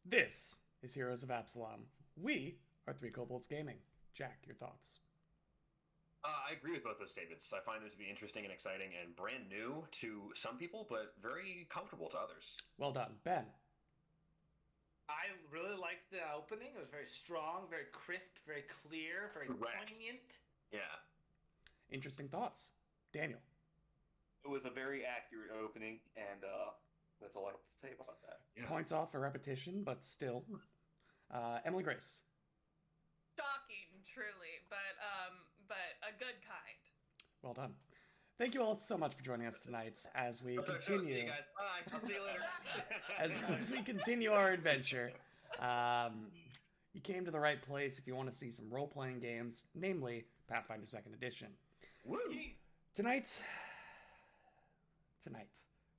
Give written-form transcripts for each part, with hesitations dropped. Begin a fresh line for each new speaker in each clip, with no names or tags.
This is Heroes of Absalom. We are Three Kobolds Gaming. Jack, your thoughts?
I agree with both those statements. I find them to be interesting and exciting and brand new to some people, but very comfortable to others.
Well done. Ben,
I really liked the opening. It was very strong, very crisp, very clear, very
Correct.
poignant.
Yeah.
interesting thoughts. Daniel,
It was a very accurate opening, and that's all I have to say about that.
Yeah.
points off for repetition, but still. Emily Grace,
Shocking, truly, but a good kind.
well done. Thank you all so much for joining us tonight as we
That's our show. See you
continue
guys. Bye. I'll see you later.
as we continue our adventure. You came to the right place if you want to see some role-playing games, namely Pathfinder 2nd Edition.
Woo!
Tonight,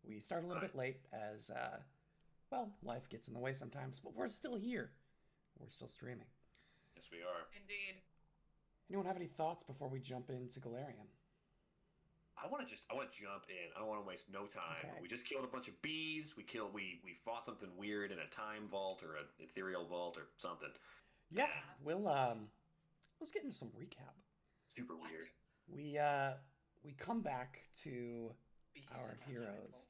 we start a little bit late as, life gets in the way sometimes, but we're still here. We're still streaming.
Yes, we are.
Indeed.
Anyone have any thoughts before we jump into Galarian?
I want to jump in. I don't want to waste no time.
Okay.
We just killed a bunch of bees. We fought something weird in a time vault or an ethereal vault or something.
Yeah, let's get into some recap.
Super weird.
We come back to
Bees
our
in a
heroes.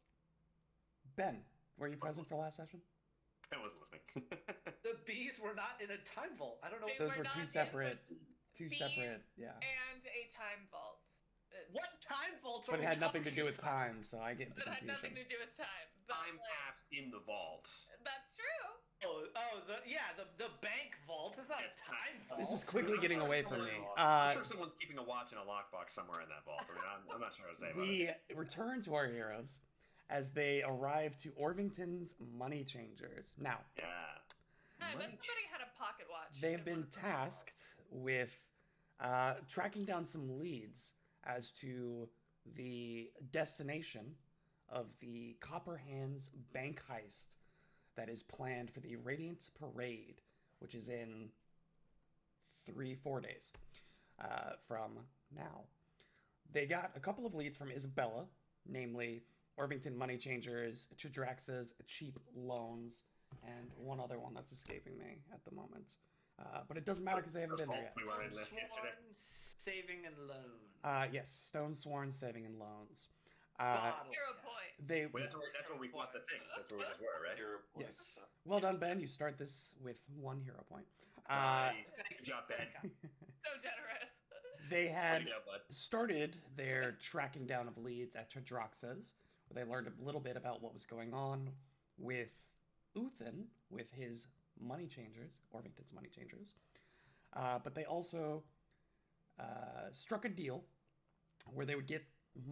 Ben, were you present for last session?
I wasn't listening.
The bees were not in a time vault. I don't know
They
Those
were
were
not
two
in,
separate,
Bees
yeah.
And a time vault.
what time vault.
But it had nothing to do with time, so I get the
That had nothing
confusion.
to do with time. But
Time
like,
passed in the vault.
that's true.
The bank vault. It's not a time vault.
This is quickly getting away from me.
I'm sure someone's keeping a watch in a lockbox somewhere in that vault. I mean, I'm not sure how to say about it.
We return to our heroes as they arrive to Orvington's Money Changers. Now,
Yeah.
I bet somebody had a pocket watch.
they have
in
been
one of the
tasked with tracking down some leads as to the destination of the Copper Hands bank heist that is planned for the Radiant Parade, which is in 3-4 days from now. They got a couple of leads from Isabella, namely Orvington Money Changers, Chidraxa's Cheap Loans, and one other one that's escaping me at the moment. But it doesn't matter because they haven't been there yet.
We were in this yesterday.
Sworn saving and loan.
Yes, Stone Sworn Saving and Loans.
Bottle
Hero
cap.
point.
They
Wait, that's where we fought the things. That's where we just were, right?
Your point.
yes. Well done, Ben. You start this with 1 hero point.
Nice. Good job, Ben.
So generous.
They
Way to
had
go, bud.
started their tracking down of leads at Chadraxa's, where they learned a little bit about what was going on with Uthan, with his money changers, Orvington's money changers. But they also struck a deal where they would get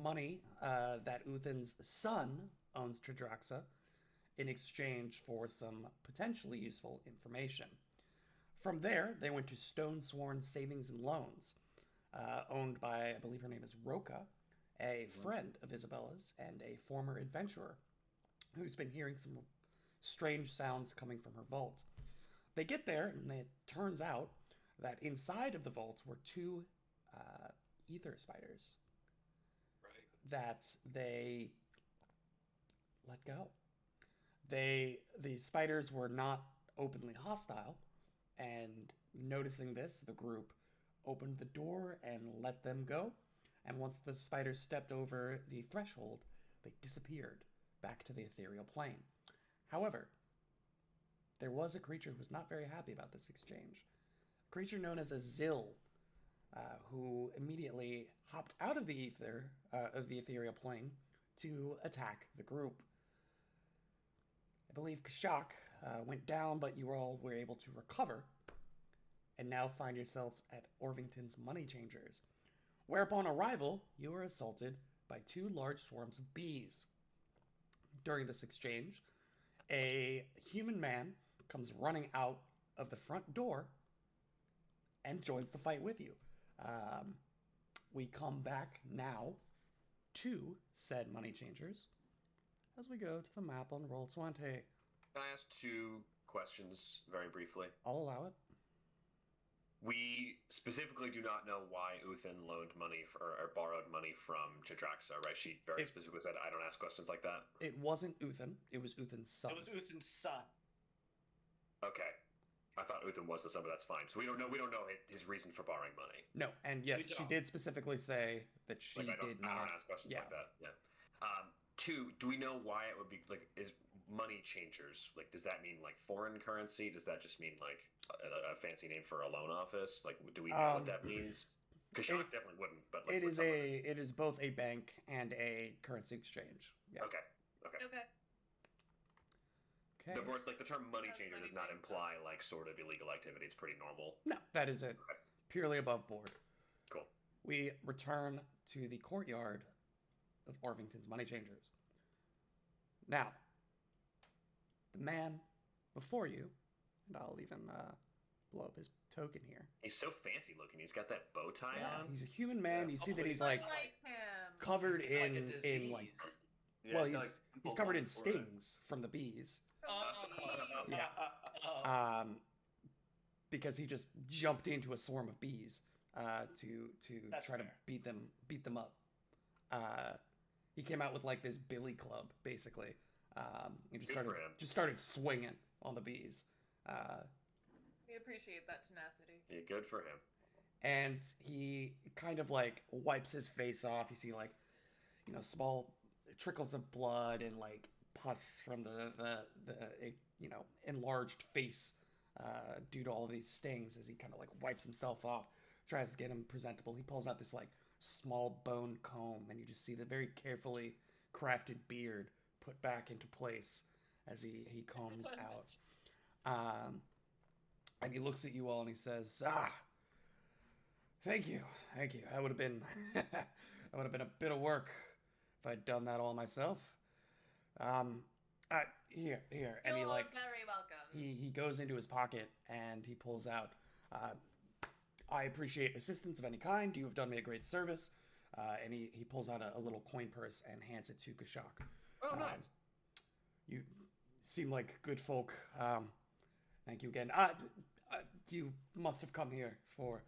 money that Uthan's son owns Chadraxa in exchange for some potentially useful information. From there, they went to Stone Sworn Savings and Loans, owned by, I believe her name is Roka, a friend of Isabella's and a former adventurer who's been hearing some strange sounds coming from her vault. They get there, and it turns out that inside of the vault were 2 ether spiders
Right.
that they let go. The spiders were not openly hostile, and noticing this, the group opened the door and let them go. And once the spiders stepped over the threshold, they disappeared back to the ethereal plane. However, there was a creature who was not very happy about this exchange. A creature known as a Zill, who immediately hopped out of the ethereal plane to attack the group. I believe Kashak went down, but you all were able to recover, and now find yourselves at Orvington's Money Changers, where upon arrival, you are assaulted by 2 large swarms of bees. During this exchange, a human man comes running out of the front door and joins the fight with you. We come back now to said Money Changers as we go to the map on Roll20.
Can I ask 2 questions very briefly?
I'll allow it.
We specifically do not know why Uthan loaned money or borrowed money from Chadraxa, right? She very specifically said, I don't ask questions like that.
It wasn't Uthan. It was Uthan's son.
It was Uthan's son.
Okay. I thought Uthin was the son, but that's fine. So we don't know his reason for borrowing money.
No, and yes,
We
she
don't.
did specifically say that she
Like, I
did
don't
not.
ask questions
Yeah.
like that. Yeah. Two, do we know why it would be like is money changers? Like, does that mean like foreign currency? Does that just mean like a fancy name for a loan office? Like, do we know what that means? Kashak
it-
definitely wouldn't, but like,
It
would
is
someone-
it is both a bank and a currency exchange. Yeah.
Okay.
Okay.
Okay.
The word, like the term money
That's
changer
money
does not
changer.
imply like sort of illegal activity. It's pretty normal.
No, that is it. Purely above board.
Cool.
We return to the courtyard of Orvington's Money Changers. Now, the man before you, and I'll even blow up his token here.
He's so fancy looking. He's got that bow tie
Yeah,
on.
he's a human man.
Yeah.
You see that
Hopefully
he's
he's
like
I like him.
covered
He's got, like, a
in like
disease.
Yeah,
well,
I feel
he's
like
he's
people
covered in
going for it.
stings from the bees.
Oh,
Yeah.
Oh.
Because he just jumped into a swarm of bees to
That's
try to
fair.
beat them up. He came out with like this billy club basically. He
Good for him.
just started swinging on the bees.
we appreciate that tenacity.
Yeah, good for him.
And he kind of like wipes his face off. You see like small trickles of blood and like pus from the enlarged face due to all these stings as he kind of like wipes himself off, tries to get him presentable. He pulls out this like small bone comb, and you just see the very carefully crafted beard put back into place as he combs out. And he looks at you all and he says, thank you. That would have been a bit of work if I'd done that all myself. Here, and he
You're
like
very welcome.
he goes into his pocket and he pulls out. I appreciate assistance of any kind. You have done me a great service. And he pulls out a little coin purse and hands it to Kashak.
Oh, nice.
You seem like good folk. Thank you again. You must have come here for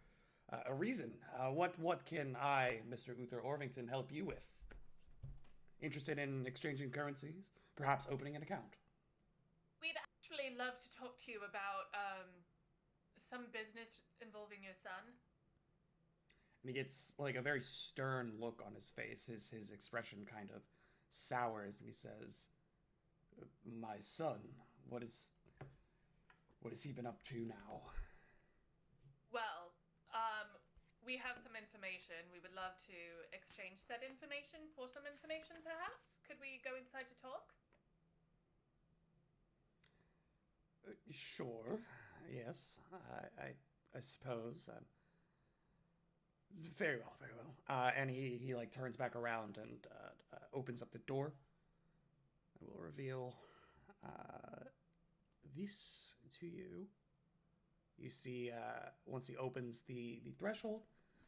a reason. What can I, Mr. Uther Orvington, help you with? Interested in exchanging currencies? Perhaps opening an account?
We'd actually love to talk to you about some business involving your son.
And he gets like a very stern look on his face. His expression kind of sours, and he says, "My son, what has he been up to now?"
Well, we have some information. We would love to exchange said information for some information, perhaps. Could we go inside to talk?
Sure. Yes. I suppose. Very well. Very well. And he like turns back around and opens up the door. I will reveal this to you. You see, once he opens the threshold,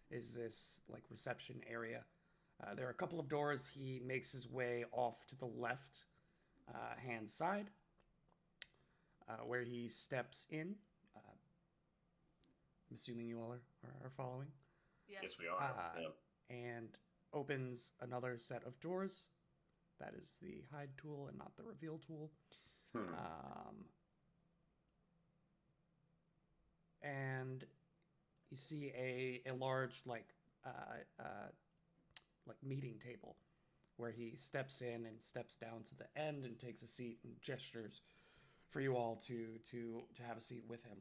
is this like reception area. There are a couple of doors. He makes his way off to the left hand side, where he steps in. I'm assuming you all are following.
Yes, we are. Yeah.
And opens another set of doors. That is the hide tool and not the reveal tool. And you see a large like meeting table where he steps in and steps down to the end and takes a seat and gestures for you all to have a seat with him.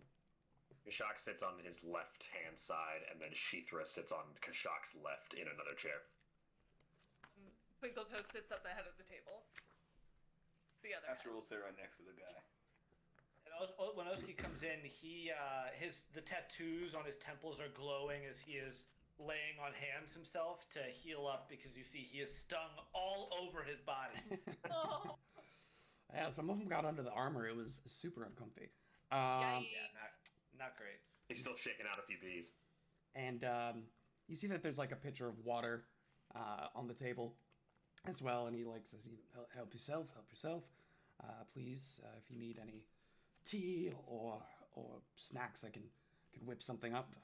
Kashak sits on his left hand side, and then Shithra sits on Kashak's left in another chair.
Twinkletoes sits at the head of the table. The other
Astro
head.
will sit right next to the guy.
And when Oski comes in, the tattoos on his temples are glowing as he is laying on hands himself to heal up because you see he is stung all over his body.
Oh,
Yeah, some of them got under the armor. It was super uncomfy.
yikes.
Yeah, not great.
He's still shaking out a few bees.
And you see that there's like a pitcher of water on the table as well. And he like says, help yourself. Please, if you need any tea or snacks, I can whip something up.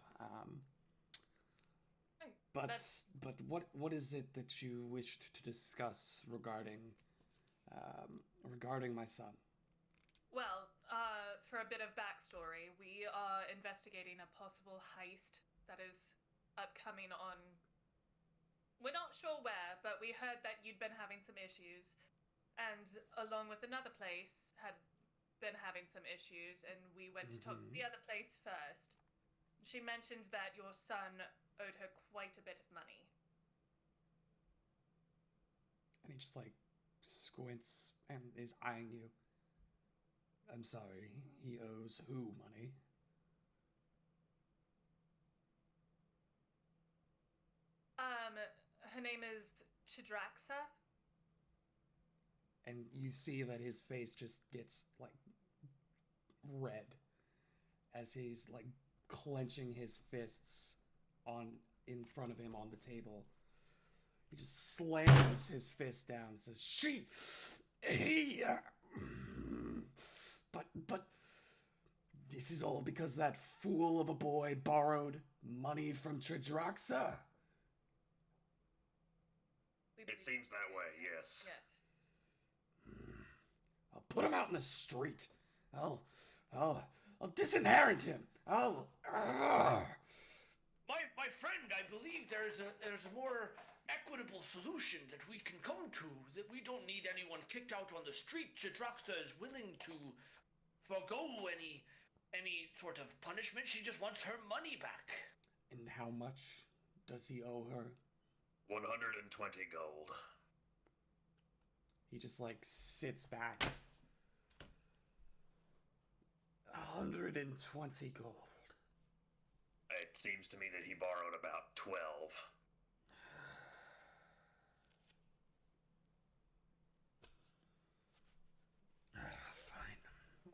But
That's-
what is it that you wished to discuss regarding my son?
Well, for a bit of backstory, we are investigating a possible heist that is upcoming on. We're not sure where, but we heard that you'd been having some issues, and along with another place had been having some issues, and we went to talk to the other place first. She mentioned that your son owed her quite a bit of money.
And he just like squints and is eyeing you. I'm sorry, he owes who money?
Her name is Chidraxa.
And you see that his face just gets like red as he's like clenching his fists on in front of him on the table. He just slams his fist down and says, he, but, this is all because that fool of a boy borrowed money from Chidraxa.
It seems that way, yes.
Yes.
I'll put him out in the street. I'll disinherit him.
My friend, I believe there's a more equitable solution that we can come to, that we don't need anyone kicked out on the street. Chidraxa is willing to forgo any sort of punishment. She just wants her money back.
And how much does he owe her?
120 gold.
He just like sits back. 120 gold.
It seems to me that he borrowed about 12.
Fine.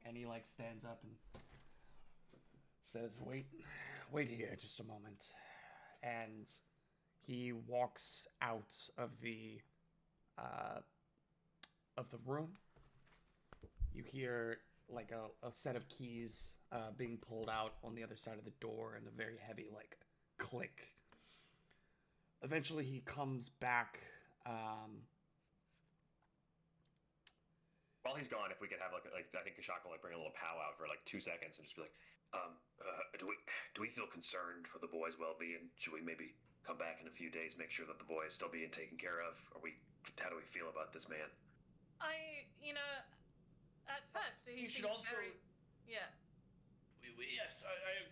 And he like stands up and says, wait here just a moment. And he walks out of the room. You hear like a set of keys being pulled out on the other side of the door and a very heavy like click. Eventually he comes back.
While he's gone, if we could have like I think Kashak will like bring a little powwow for like 2 seconds and just be like, do we feel concerned for the boy's well-being? Should we maybe come back in a few days, make sure that the boy is still being taken care of? How do we feel about this man?
At first he
should
seemed
also.
very... Yeah.
Yes, I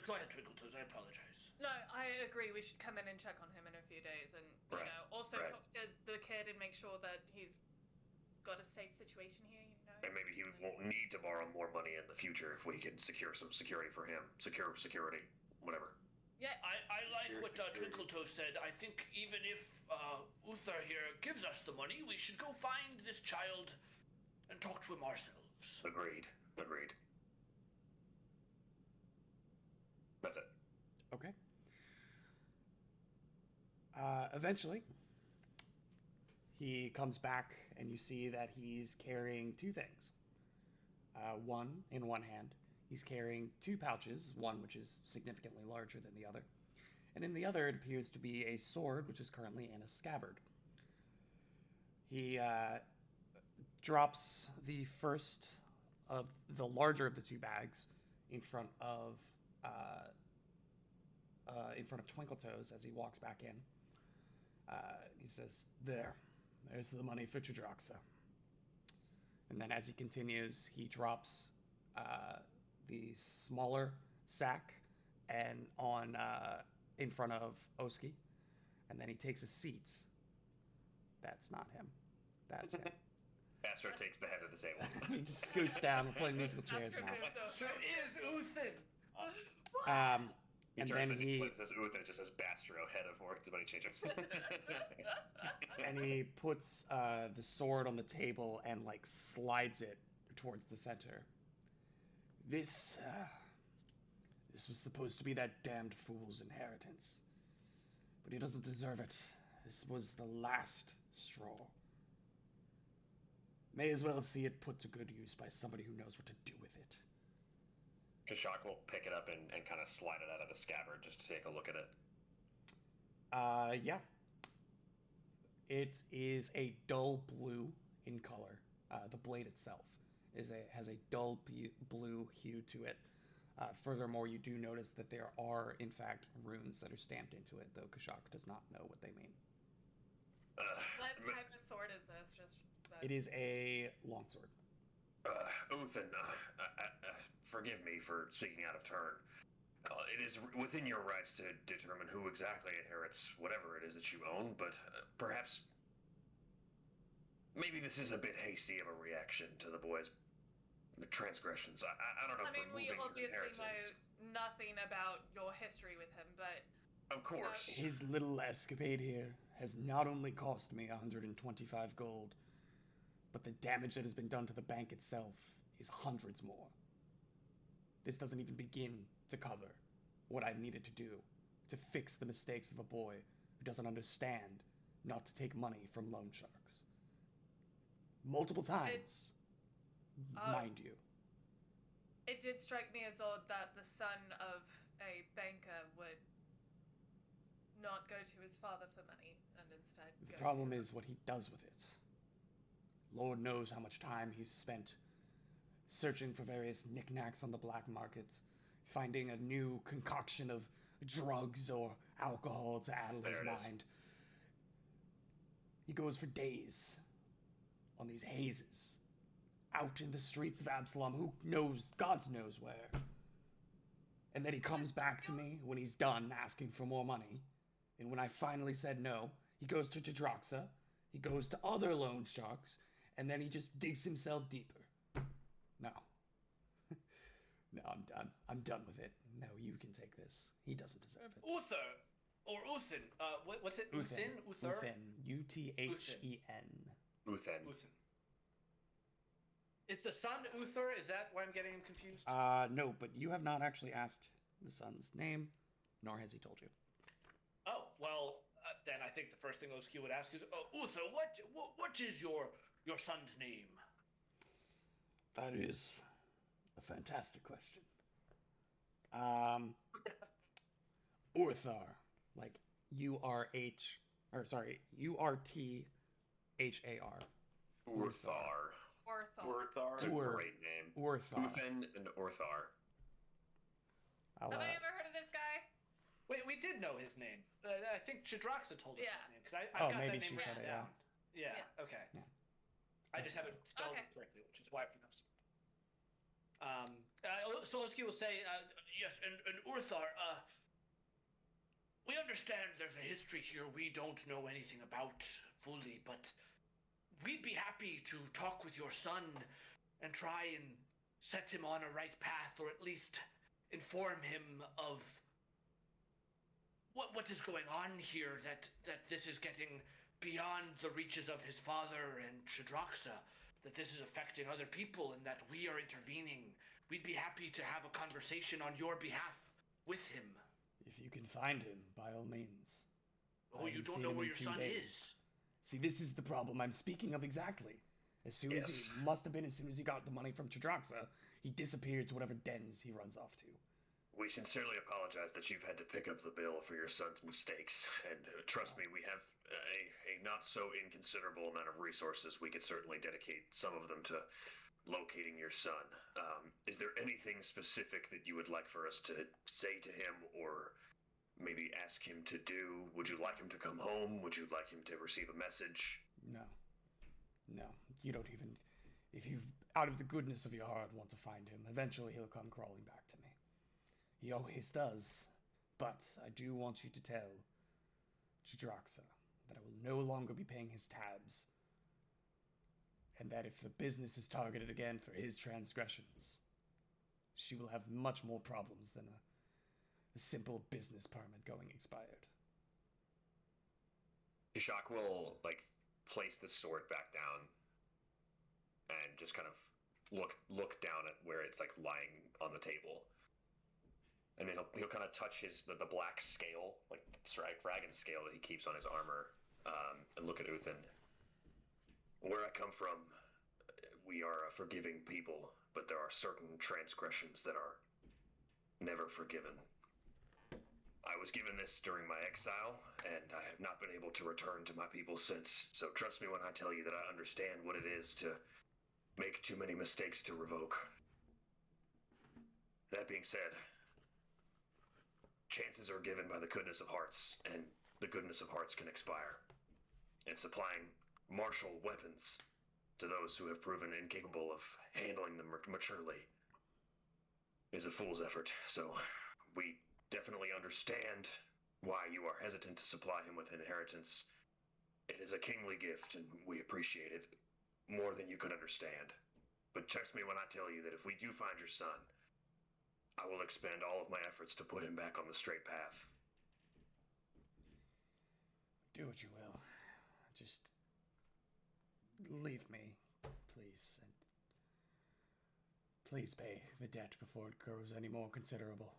go ahead, Twinkletoes. I apologize.
No, I agree. We should come in and check on him in a few days, and also talk to the kid and make sure that he's got a safe situation here.
And maybe he won't need to borrow more money in the future if we can secure some security for him. Security, whatever.
Yeah.
I like what Twinkletoes said. I think even if Uther here gives us the money, we should go find this child and talk to him ourselves.
Agreed. That's it.
Okay. Eventually, he comes back, and you see that he's carrying two things. One, in one hand, he's carrying two pouches, one which is significantly larger than the other. And in the other, it appears to be a sword, which is currently in a scabbard. He drops the first of the larger of the two bags in front of Twinkletoes as he walks back in. He says, there's the money for Chidraxa. And then as he continues, he drops the smaller sack and in front of Oski. And then he takes a seat. That's not him. That's him.
Astro takes the head of the table.
He just scoots down. We're playing musical chairs now.
So is Uthin.
And then
when it says Uther, it just says Bastro, head of Morgan's Money Changers.
And he puts the sword on the table and like slides it towards the center. This was supposed to be that damned fool's inheritance, but he doesn't deserve it. This was the last straw. May as well see it put to good use by somebody who knows what to do with it.
Kashak will pick it up and kind of slide it out of the scabbard just to take a look at it.
Yeah. It is a dull blue in color, the blade itself. has a dull blue hue to it. Furthermore, you do notice that there are, in fact, runes that are stamped into it, though Kashak does not know what they mean.
What type of sword is this? Just that...
It is a longsword.
Uthin, forgive me for speaking out of turn. It is within your rights to determine who exactly inherits whatever it is that you own, but perhaps maybe this is a bit hasty of a reaction to the boy's transgressions. I don't know
I
for
mean, we
moving his
obviously
inheritance.
know nothing about your history with him, but
Of course.
His little escapade here has not only cost me 125 gold, but the damage that has been done to the bank itself is hundreds more. This doesn't even begin to cover what I've needed to do to fix the mistakes of a boy who doesn't understand not to take money from loan sharks. Multiple times, mind you.
it did strike me as odd that the son of a banker would not go to his father for money and instead
The
go
problem
to...
is what he does with it. Lord knows how much time he's spent searching for various knickknacks on the black market, finding a new concoction of drugs or alcohol to addle his
There it is.
mind. He goes for days on these hazes, out in the streets of Absalom, who knows, God knows where. And then he comes back to me when he's done asking for more money. And when I finally said no, he goes to Jadroxa, he goes to other loan sharks, and then he just digs himself deeper. No. No, I'm done. I'm done with it. No, you can take this. He doesn't deserve it.
Uther, or Uthin. What's it?
Uthin.
Uther?
Uthin. U-T-H-E-N.
Uthin.
Uthin. Is the son Uther? Is that why I'm getting him confused?
No, but you have not actually asked the son's name, nor has he told you.
Oh, well, then I think the first thing Oski would ask is, Uther, what is your son's name?
That is a fantastic question. Urthar, like U-R-H, or sorry, U-R-T-H-A-R.
Urthar.
Orthol.
It's a
Ur.
great name.
Urthar.
Uthin and Urthar.
I'll,
Have I ever heard of this guy?
Wait, we did know his name. I think Jadroxa told us
Yeah.
his name, because I
Oh,
got
maybe
that name
she said
written
it,
down. Yeah.
Yeah.
Okay.
Yeah.
I just haven't spelled
Okay.
it correctly, which is why I pronounced it. Solosky will say, yes, and Urthar, we understand there's a history here we don't know anything about fully, but we'd be happy to talk with your son and try and set him on a right path, or at least inform him of what is going on here, that this is getting beyond the reaches of his father and Shadroxa, that this is affecting other people and that we are intervening. We'd be happy to have a conversation on your behalf with him.
if you can find him, by all means.
Oh,
I
you
haven't
don't
seen
know
him
where
in
your
2
son
days.
is.
See, this is the problem I'm speaking of exactly. As soon as
Yes.
must have been as soon as he got the money from Chadroxa, he disappeared to whatever dens he runs off to.
We sincerely apologize that you've had to pick up the bill for your son's mistakes, and trust me, we have a not so inconsiderable amount of resources. We could certainly dedicate some of them to locating your son. Is there anything specific that you would like for us to say to him, or maybe ask him to do? Would you like him to come home? Would you like him to receive a message?
No. No. You don't even. If you, out of the goodness of your heart, want to find him, eventually he'll come crawling back to me. He always does. But I do want you to tell Jadroxa that I will no longer be paying his tabs. And that if the business is targeted again for his transgressions, she will have much more problems than a simple business permit going expired.
Ishak will place the sword back down and just kind of look down at where it's lying on the table, and then he'll kind of touch the black scale, like dragon scale that he keeps on his armor, and look at Uthin. Where I come from, we are a forgiving people, but there are certain transgressions that are never forgiven. I was given this during my exile, and I have not been able to return to my people since. So trust me when I tell you that I understand what it is to make too many mistakes to revoke. That being said, chances are given by the goodness of hearts, and the goodness of hearts can expire. And supplying martial weapons to those who have proven incapable of handling them maturely is a fool's effort. So we definitely understand why you are hesitant to supply him with inheritance. It is a kingly gift, and we appreciate it more than you could understand. But trust me when I tell you that if we do find your son, I will expend all of my efforts to put him back on the straight path.
Do what you will. Just leave me, please. And please pay the debt before it grows any more considerable.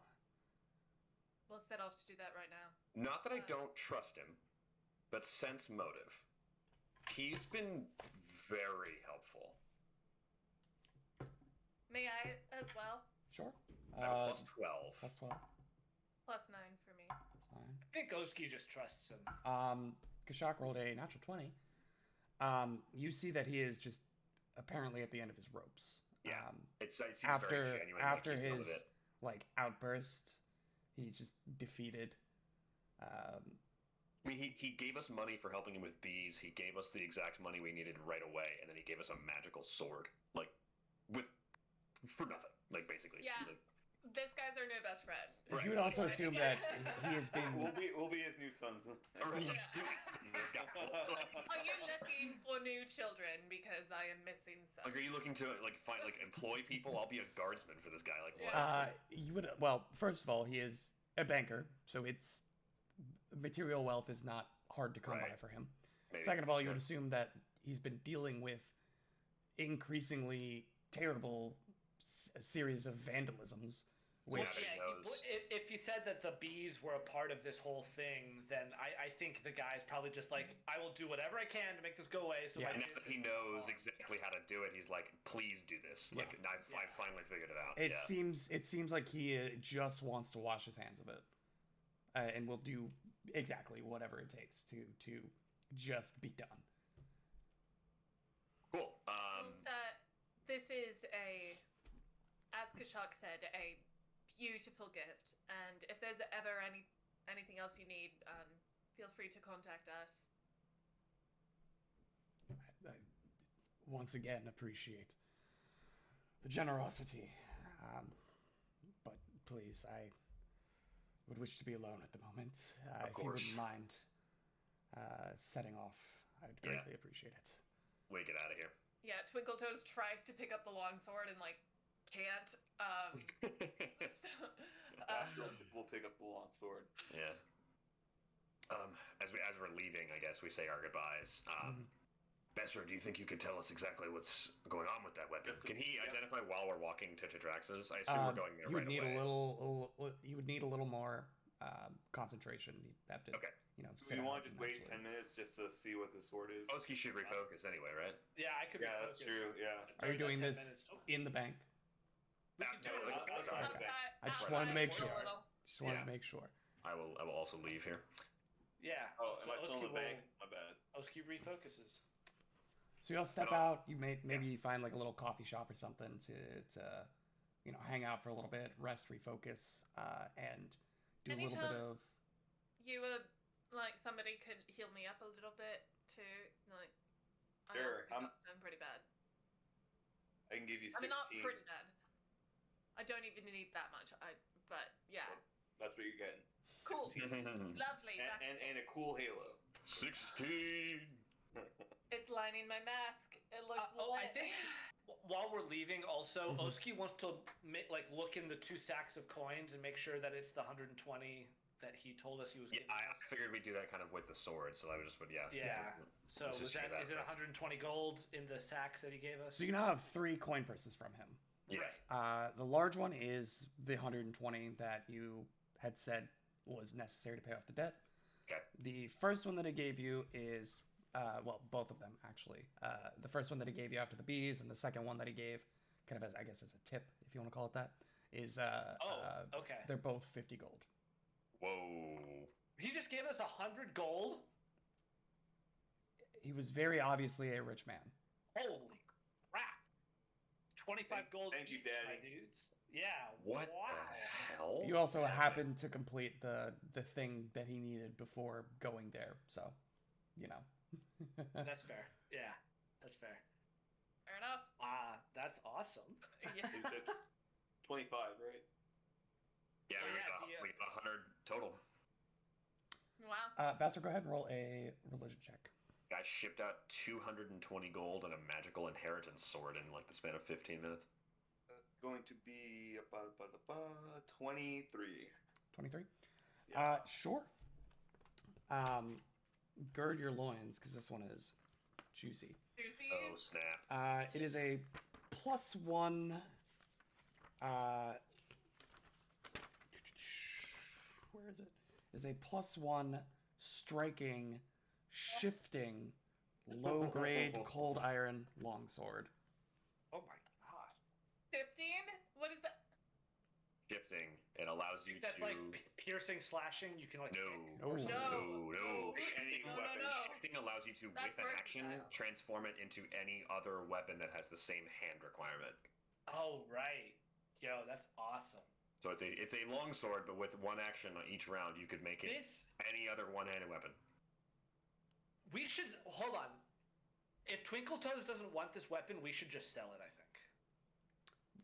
We'll set off to do that right now.
Not that I don't trust him, but sense motive. He's been very helpful.
May I as well?
Sure.
At a plus 12.
Plus 12.
+9 for me.
Plus 9.
I think Oski just trusts him.
Kashak rolled a natural 20. You see that he is just apparently at the end of his ropes.
Yeah. It seems
After
very genuine. like
after
he's done
his
with it.
like outburst, he's just defeated.
I mean, he gave us money for helping him with bees. He gave us the exact money we needed right away, and then he gave us a magical sword, like for nothing, like basically.
Yeah.
Like,
This guy's our new best friend.
Right.
You would also assume that he has been.
We'll be his new sons.
Right.
Yeah.
This guy.
Are you looking for new children? Because I am missing some.
Like, are you looking to find employ people? I'll be a guardsman for this guy. Like, what?
You would well. First of all, he is a banker, so it's material wealth is not hard to come by
Right.
for him.
Maybe.
Second of all, you would
Good.
assume that he's been dealing with increasingly terrible series of vandalisms, which
Yeah,
Yeah,
knows.
if he said that the bees were a part of this whole thing, then I think the guy's probably just like, I will do whatever I can to make this go away. So
Yeah.
my
And now that
business
he
is
knows
on.
exactly how to do it, he's like, please do this.
Yeah.
Like, I finally figured it out.
it
yeah.
seems like he just wants to wash his hands of it, and will do exactly whatever it takes to just be done.
Cool.
This is as Kashak said, a beautiful gift. And if there's ever anything else you need, feel free to contact us.
I once again appreciate the generosity, but please, I would wish to be alone at the moment. If you
course.
wouldn't mind setting off, I'd greatly appreciate it.
We get out of here.
Yeah, Twinkletoes tries to pick up the longsword and can't.
We'll pick up the long sword.
Yeah. As we're leaving, I guess we say our goodbyes. Besser, do you think you could tell us exactly what's going on with that weapon?
Yes,
Can he
yeah.
identify while we're walking to Tetraxis? I assume we're going there
You
right
would need
away.
you would need a little more concentration. You'd have to,
Okay.
Do
sit
you
out
want to just wait
naturally.
10 minutes just to see what the sword is?
Oski should refocus anyway, right?
Yeah, I could.
Yeah, that's
refocus
true. Yeah.
Are you
during
doing
that 10
this
minutes.
in the bank?
We could do
No,
it.
no,
outside.
okay.
I just wanted to make sure.
A little.
Just wanted
Yeah.
to make sure.
I will also leave here.
Yeah.
Oh, am I still in
Oski
the bank? My bad.
Oski refocuses.
So y'all step out. You maybe you find like a little coffee shop or something to hang out for a little bit, rest, refocus, and do a
Any
little bit
chance-
of.
You were somebody could heal me up a little bit too. I
Sure,
also got stung pretty bad.
I can give you 16.
I mean, not pretty bad. I don't even need that much. But yeah,
That's what you're getting.
cool,
16.
lovely. back
And a cool halo.
16.
It's lining my mask. It looks.
I
lit.
think while we're leaving, also Oski wants to look in the 2 sacks of coins and make sure that it's the 120 that he told us he was.
Yeah,
giving
I
us.
figured we'd do that kind of with the sword, so I would just
Yeah. So
Let's
was
just figure
that? Is it
first.
120 gold in the sacks that he gave us?
So you now have 3 coin purses from him.
Yes.
The large one is the 120 that you had said was necessary to pay off the debt.
Okay.
The first one that it gave you is, both of them actually. The first one that he gave you after the bees, and the second one that he gave, kind of as as a tip, if you want to call it that, is
okay.
they're both 50 gold.
Whoa.
He just gave us 100 gold.
He was very obviously a rich man.
Holy crap! 25 gold.
Thank you,
each, my
Daddy.
dudes. Yeah.
What
Wow.
the hell?
You also
is happening?
happened to complete the thing that he needed before going there, so you know.
That's fair. Yeah, that's fair.
Fair enough.
That's awesome.
Yeah.
You said 25, right?
Yeah,
So
we
yeah,
got,
the,
we got 100 total.
Wow.
Bastard, go ahead and roll a religion check.
Guys shipped out 220 gold and a magical inheritance sword in like the span of 15 minutes.
Going to be 23.
23.
Yeah.
Sure. Gird your loins, because this one is juicy.
Juicy.
Oh snap!
It is a +1. Where is it? Is a +1 striking, shifting, low grade cold iron longsword.
Oh my god.
15? What is that?
Shifting. It allows you
That's
to.
like piercing, slashing. You can like.
No,
No.
or something.
no.
Any
No, no,
weapon.
no.
Shifting allows you to,
That's
with an action,
versatile.
transform it into any other weapon that has the same hand requirement.
Oh right. Yo, that's awesome.
So it's a long sword, but with one action on each round, you could make it
This
any other one-handed weapon.
we should hold on. If Twinkle Toes doesn't want this weapon, we should just sell it. I think.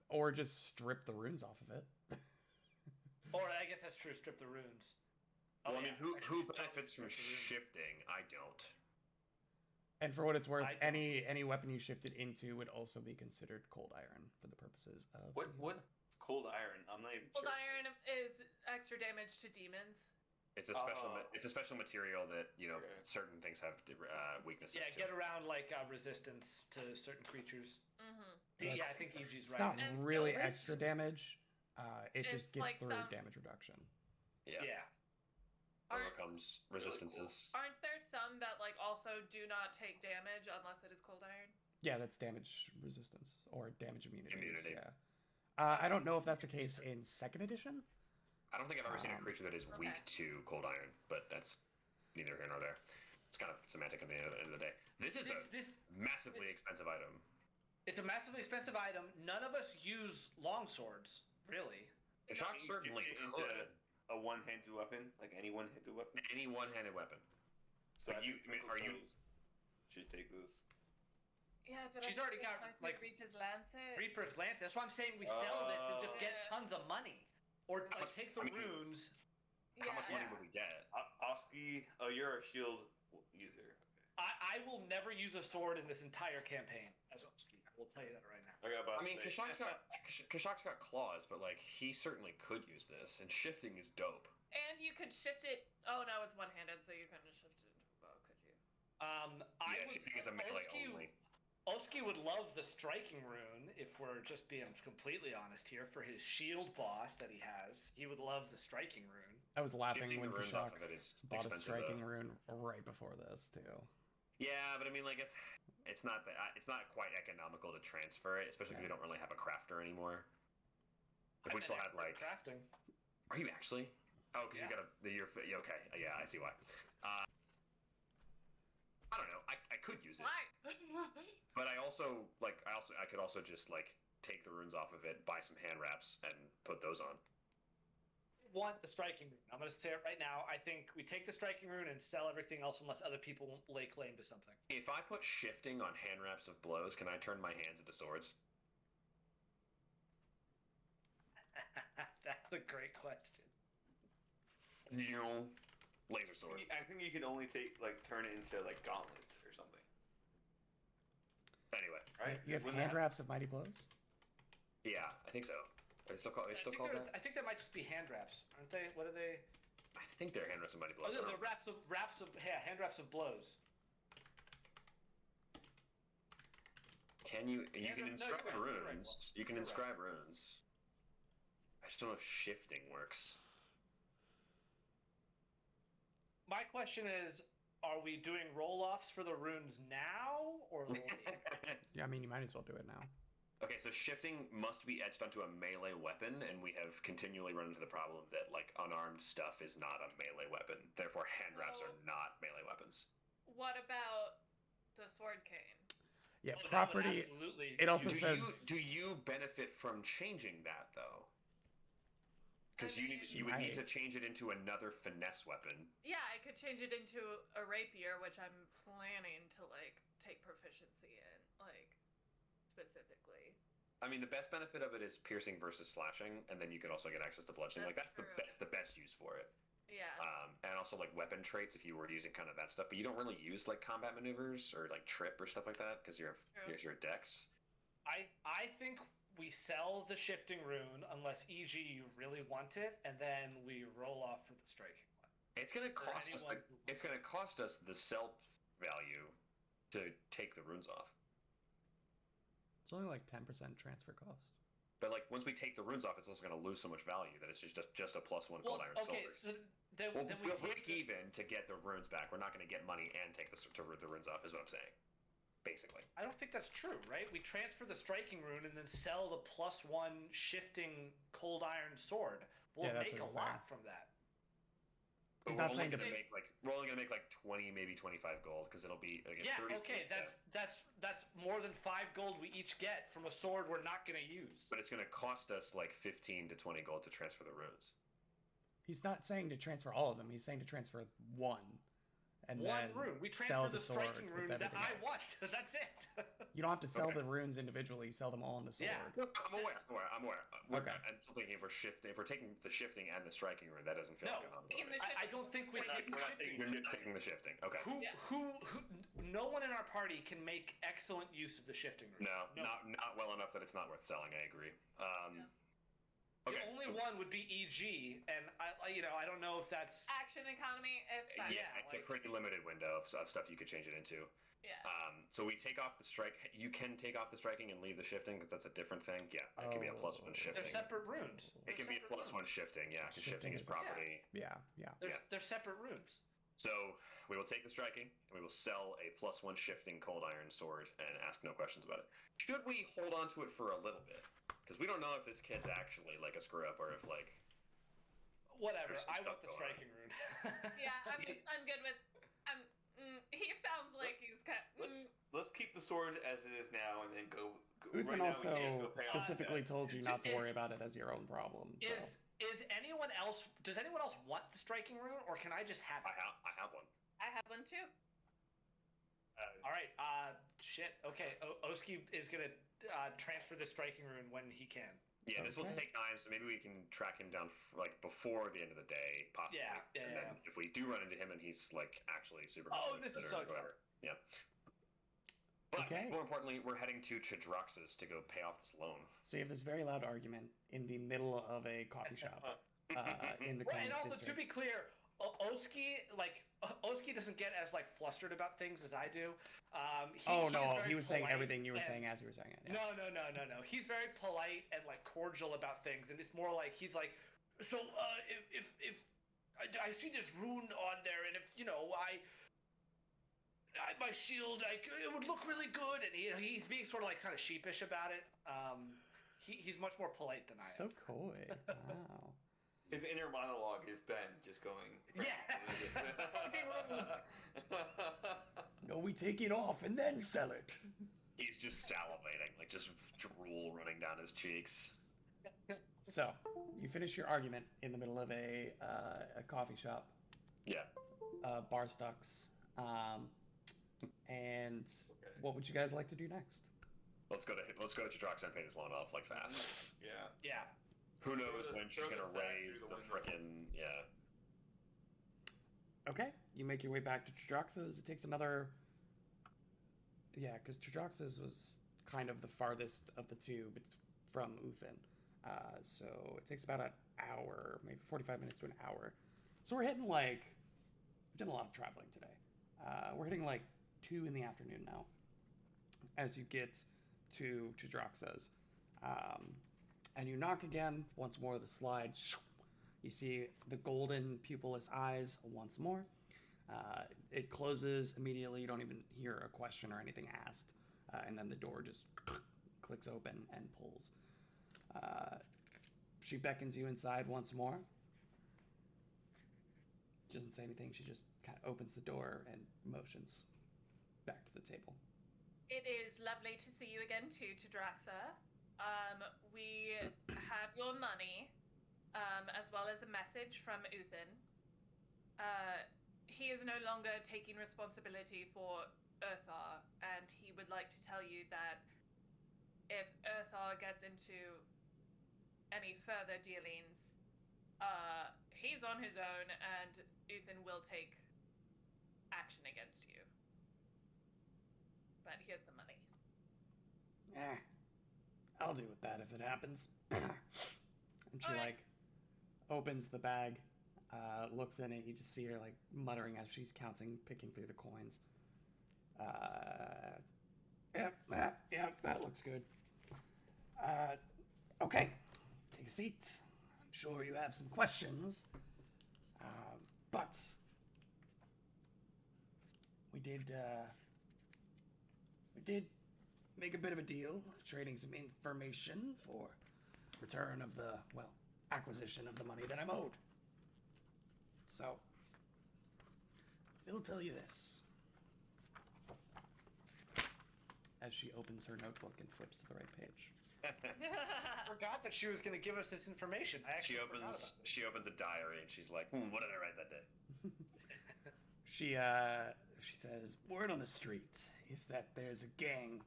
Or just strip the runes off of it.
Or I guess that's true. Strip the runes.
Well, I mean,
yeah,
who
should
benefits from
strip the runes.
shifting? I don't.
And for what it's worth,
I don't-
any weapon you shifted into would also be considered cold iron for the purposes of.
What's cold iron? I'm not even
Cold
sure.
iron is extra damage to demons.
It's a special.
Oh.
It's a special material that
Okay.
certain things have weaknesses
Yeah,
to.
get around like resistance to certain creatures.
Mm-hmm.
Yeah, I
That's-
think EG's
It's
right.
not
And
really
still
extra damage. It
It's
just gets
like
through
some-
damage reduction.
Yeah.
Yeah.
Overcomes resistances.
Aren't there some that like also do not take damage unless it is cold iron?
Yeah, that's damage resistance or damage immunity.
Immunity.
Yeah. I don't know if that's the case in second edition.
I don't think I've ever seen a
Um,
creature that is weak
okay.
to cold iron, but that's neither here nor there. It's kind of semantic at the end of the day. This is a
This
massively
this-
expensive item.
it's a massively expensive item. None of us use longswords, really.
Kashak
You
certainly
get into
could.
a one-handed weapon, like any one-handed weapon.
Any one-handed weapon.
So
But
I
you-
think
I mean,
Twinkle
are you-
Toes should take this.
Yeah, but
She's already got,
I think
like,
Reaper's Lancet.
Reaper's Lance. That's why I'm saying we sell this and just get
Yeah.
tons of money, or
How
like
much-
take the
I mean,
runes.
How much money
Yeah.
would we get?
Oski, oh, you're a shield user.
I will never use a sword in this entire campaign as Oski. I will tell you that right now.
Okay, about
I mean,
to say.
Kashak's got claws, but like he certainly could use this, and shifting is dope.
And you could shift it. Oh no, it's one-handed, so you couldn't shift it into a bow, could you?
I
Yeah,
would,
shifting is a melee only.
Oski would love the striking rune, if we're just being completely honest here, for his shield boss that he has. He would love the striking rune.
I was laughing
Shifting
when
the runes off
Kashak
of it is
bought a
expensive,
striking
though.
rune right before this too.
Yeah, but I mean, like it's not that it's not quite economical to transfer it, especially if we don't really have a crafter anymore. If we
I'm
still
an
had
expert
like,
at crafting.
are you actually? Oh, because
Yeah.
you got yeah, okay, yeah, I see why. I don't know. I could use it,
Why?
but I could also just like take the runes off of it, buy some hand wraps, and put those on.
Want the striking rune. I'm going to say it right now. I think we take the striking rune and sell everything else unless other people lay claim to something.
If I put shifting on hand wraps of blows, can I turn my hands into swords?
That's a great question.
Laser sword.
I think you can only turn it into like gauntlets or something,
Anyway,
right?
You have
Wouldn't
hand
that-
wraps of mighty blows.
yeah, I think so. Are they still called? That?
I think that might just be hand wraps, aren't they? What are they?
I think they're hand wraps of mighty
Oh,
blows.
no, they're hand wraps of blows.
Can you? You
Hand
can
wrap- no,
inscribe
you're right, you're right,
runes.
Will.
You can
You're right.
inscribe runes. I just don't know if shifting works.
My question is, are we doing roll-offs for the runes now or later?
Yeah, I mean you might as well do it now.
Okay, so shifting must be etched onto a melee weapon, and we have continually run into the problem that like unarmed stuff is not a melee weapon. Therefore, hand wraps are
Oh.
not melee weapons.
What about the sword cane?
Yeah,
Oh, that would
property.
absolutely.
It also
do
says
do you benefit from changing that though? Because
I mean-
you would need to
Right.
change it into another finesse weapon.
Yeah, I could change it into a rapier, which I'm planning to like take proficiency in, like specifically.
I mean, the best benefit of it is piercing versus slashing, and then you can also get access to bludgeoning.
That's true.
That's the best use for it.
Yeah.
And also like weapon traits if you were using kind of that stuff, but you don't really use like combat maneuvers or like trip or stuff like that because
True.
here's your dex.
I think we sell the shifting rune unless EG you really want it, and then we roll off for the striking one.
It's gonna
For
cost us
anyone
it's gonna cost us the self value to take the runes off.
it's only like 10% transfer cost.
But like once we take the runes off, it's also gonna lose so much value that it's just a +1
Well,
gold iron
okay,
silver.
so then,
We'll,
then we
we'll
take
break even to get the runes back. We're not going to get money and take the runes off, is what I'm saying. Basically.
I don't think that's true, right? We transfer the striking rune and then sell the +1 shifting cold iron sword. We'll
Yeah, that's
make a
what he's saying.
lot from that.
But
He's
we're
not
only
saying to
gonna make we're only gonna make like 20, maybe 25 gold because it'll be like,
Yeah,
30,
okay, that's more than 5 gold we each get from a sword we're not going to use.
But it's gonna cost us like 15 to 20 gold to transfer the runes.
He's not saying to transfer all of them. He's saying to transfer one, and
One
then
rune. We
sell
transfer the
sword
striking
with
rune that
everything
I
else.
want. That's it.
You don't have to sell
Okay.
the runes individually. Sell them all on the sword.
Yeah.
I'm aware.
Okay.
I'm still thinking if we're taking the shifting and the striking rune, that doesn't feel
No.
like an
In the
ongoing.
I don't think we
We're not-
take the
we're not
shifting.
You're not taking the shifting. Okay.
Yeah.
Who? No one in our party can make excellent use of the shifting rune.
No, not well enough that it's not worth selling. I agree. Okay.
The only one would be EG, and I don't know if that's.
Action economy is fine.
Yeah, it's a
like-
pretty limited window of stuff you could change it into.
Yeah.
So we take off the strike. You can take off the striking and leave the shifting, because that's a different thing. Yeah, it can be a +1
Oh.
shifting.
They're separate runes.
It can be a +1 shifting. Yeah, because shifting is
Shifting is-
property.
Yeah.
They're separate runes.
So we will take the striking and we will sell a +1 shifting cold iron sword and ask no questions about it. Should we hold on to it for a little bit? Because we don't know if this kid's actually like a screw up or if like.
Whatever.
There's some
I
stuff
want the
going on.
striking rune.
Yeah, I'm good with. He sounds like he's kind.
Let's keep the sword as it is now, and then go.
Uthan
right now we
also
can just go pay off
specifically
that.
told you not to worry about it as your own problem. So.
Is anyone else? Does anyone else want the striking rune, or can I just have it?
I have one.
I have one too.
All right. Shit. Okay. Oski is gonna transfer the striking rune when he can.
Yeah, this will
Okay.
take time, so maybe we can track him down like before the end of the day, possibly.
Yeah,
and then if we do run into him and he's like actually super.
Oh,
confident
this is
or
so
whatever. Yeah. But
Okay.
more importantly, we're heading to Chidrox's to go pay off this loan.
So you have this very loud argument in the middle of a coffee shop in the
Well,
Queen's
and also
district.
to be clear, Oski doesn't get as like flustered about things as I do.
He was saying
polite
everything you were
and-
saying as you were saying it. Yeah.
No. He's very polite and like cordial about things, and it's more like he's like, so if I see this rune on there, and if my shield, it would look really good, and he's being sort of like kind of sheepish about it. He's much more polite than I am.
So coy. Wow.
His inner monologue is Ben just going.
No, we take it off and then sell it.
He's just salivating, like just drool running down his cheeks.
So you finish your argument in the middle of a coffee shop.
Yeah.
Barstocks. And what would you guys like to do next?
Let's go to Chidrox and pay this loan off like fast.
Yeah.
Who knows when she's
throw the
gonna
sack
raise
through
the
the window.
frickin' yeah.
Okay, you make your way back to Trajox's. It takes another... Yeah, because Trajox's was kind of the farthest of the two from Uthin. So it takes about an hour, maybe 45 minutes to an hour. So we're hitting like... We've done a lot of traveling today. We're hitting like 2 in the afternoon now as you get to Trajox's. And you knock again, once more the slide. You see the golden pupilless eyes once more. It closes immediately. You don't even hear a question or anything asked. And then the door just clicks open and pulls. She beckons you inside once more. She doesn't say anything. She just kind of opens the door and motions back to the table.
It is lovely to see you again too, Jadraxa. We have your money, as well as a message from Uthin. He is no longer taking responsibility for Earthar, and he would like to tell you that if Earthar gets into any further dealings, he's on his own, and Uthin will take action against you. But here's the money.
I'll deal with that if it happens. And she
Alright.
opens the bag, looks in it. You just see her muttering as she's counting, picking through the coins. Yep, that looks good. Okay, take a seat. I'm sure you have some questions, but we did make a bit of a deal, trading some information for return of the, acquisition of the money that I'm owed. So, I'll tell you this. As she opens her notebook and flips to the right page.
Forgot that she was going to give us this information. I actually forgot about it.
She opens a diary and she's like, what did I write that day?
She says, word on the street is that there's a gang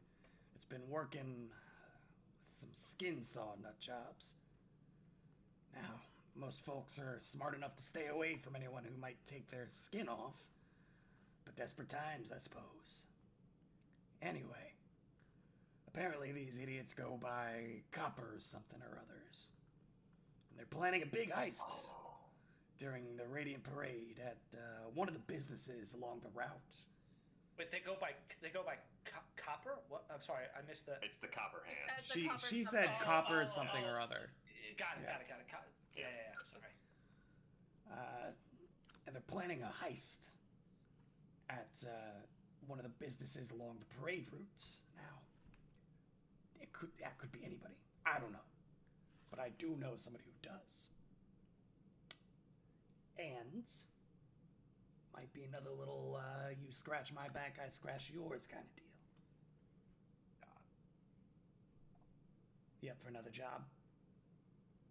that's been working with some skin saw nut jobs. Now, most folks are smart enough to stay away from anyone who might take their skin off, but desperate times, I suppose. Anyway, apparently these idiots go by Copper something or others, and they're planning a big heist during the Radiant Parade at one of the businesses along the route.
Wait, they go by copper? What? I'm sorry, I missed the.
It's the Copper
He
Hand.
said the copper
She
something.
said Copper
oh,
something
oh.
or other.
Got it.
Yeah.
Yeah. Sorry.
And they're planning a heist at one of the businesses along the parade routes. Now, that could be anybody. I don't know, but I do know somebody who does. And might be another little you scratch my back, I scratch yours kind of deal. You up for another job?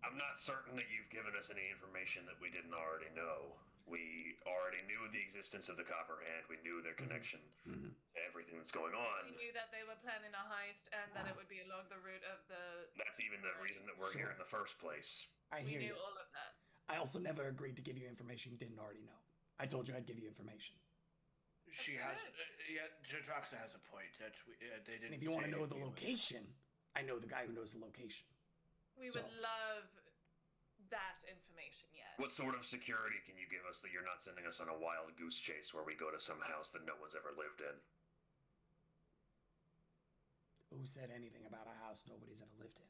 I'm not certain that you've given us any information that we didn't already know. We already knew the existence of the Copper Hand. We knew their connection to everything that's going on.
We knew that they were planning a heist and that it would be along the route of the.
That's even the reason that we're here in the first place.
I
We
hear
knew
you.
all of that.
I also never agreed to give you information you didn't already know. I told you I'd give you information.
She
That's
has,
good.
yeah, Jadraxa has a point. They didn't.
And if you want to
say
know the
anything.
location, I know the guy who knows the location.
We
So-
would love that information, yes.
What sort of security can you give us that you're not sending us on a wild goose chase where we go to some house that no one's ever lived in?
Who said anything about a house nobody's ever lived in?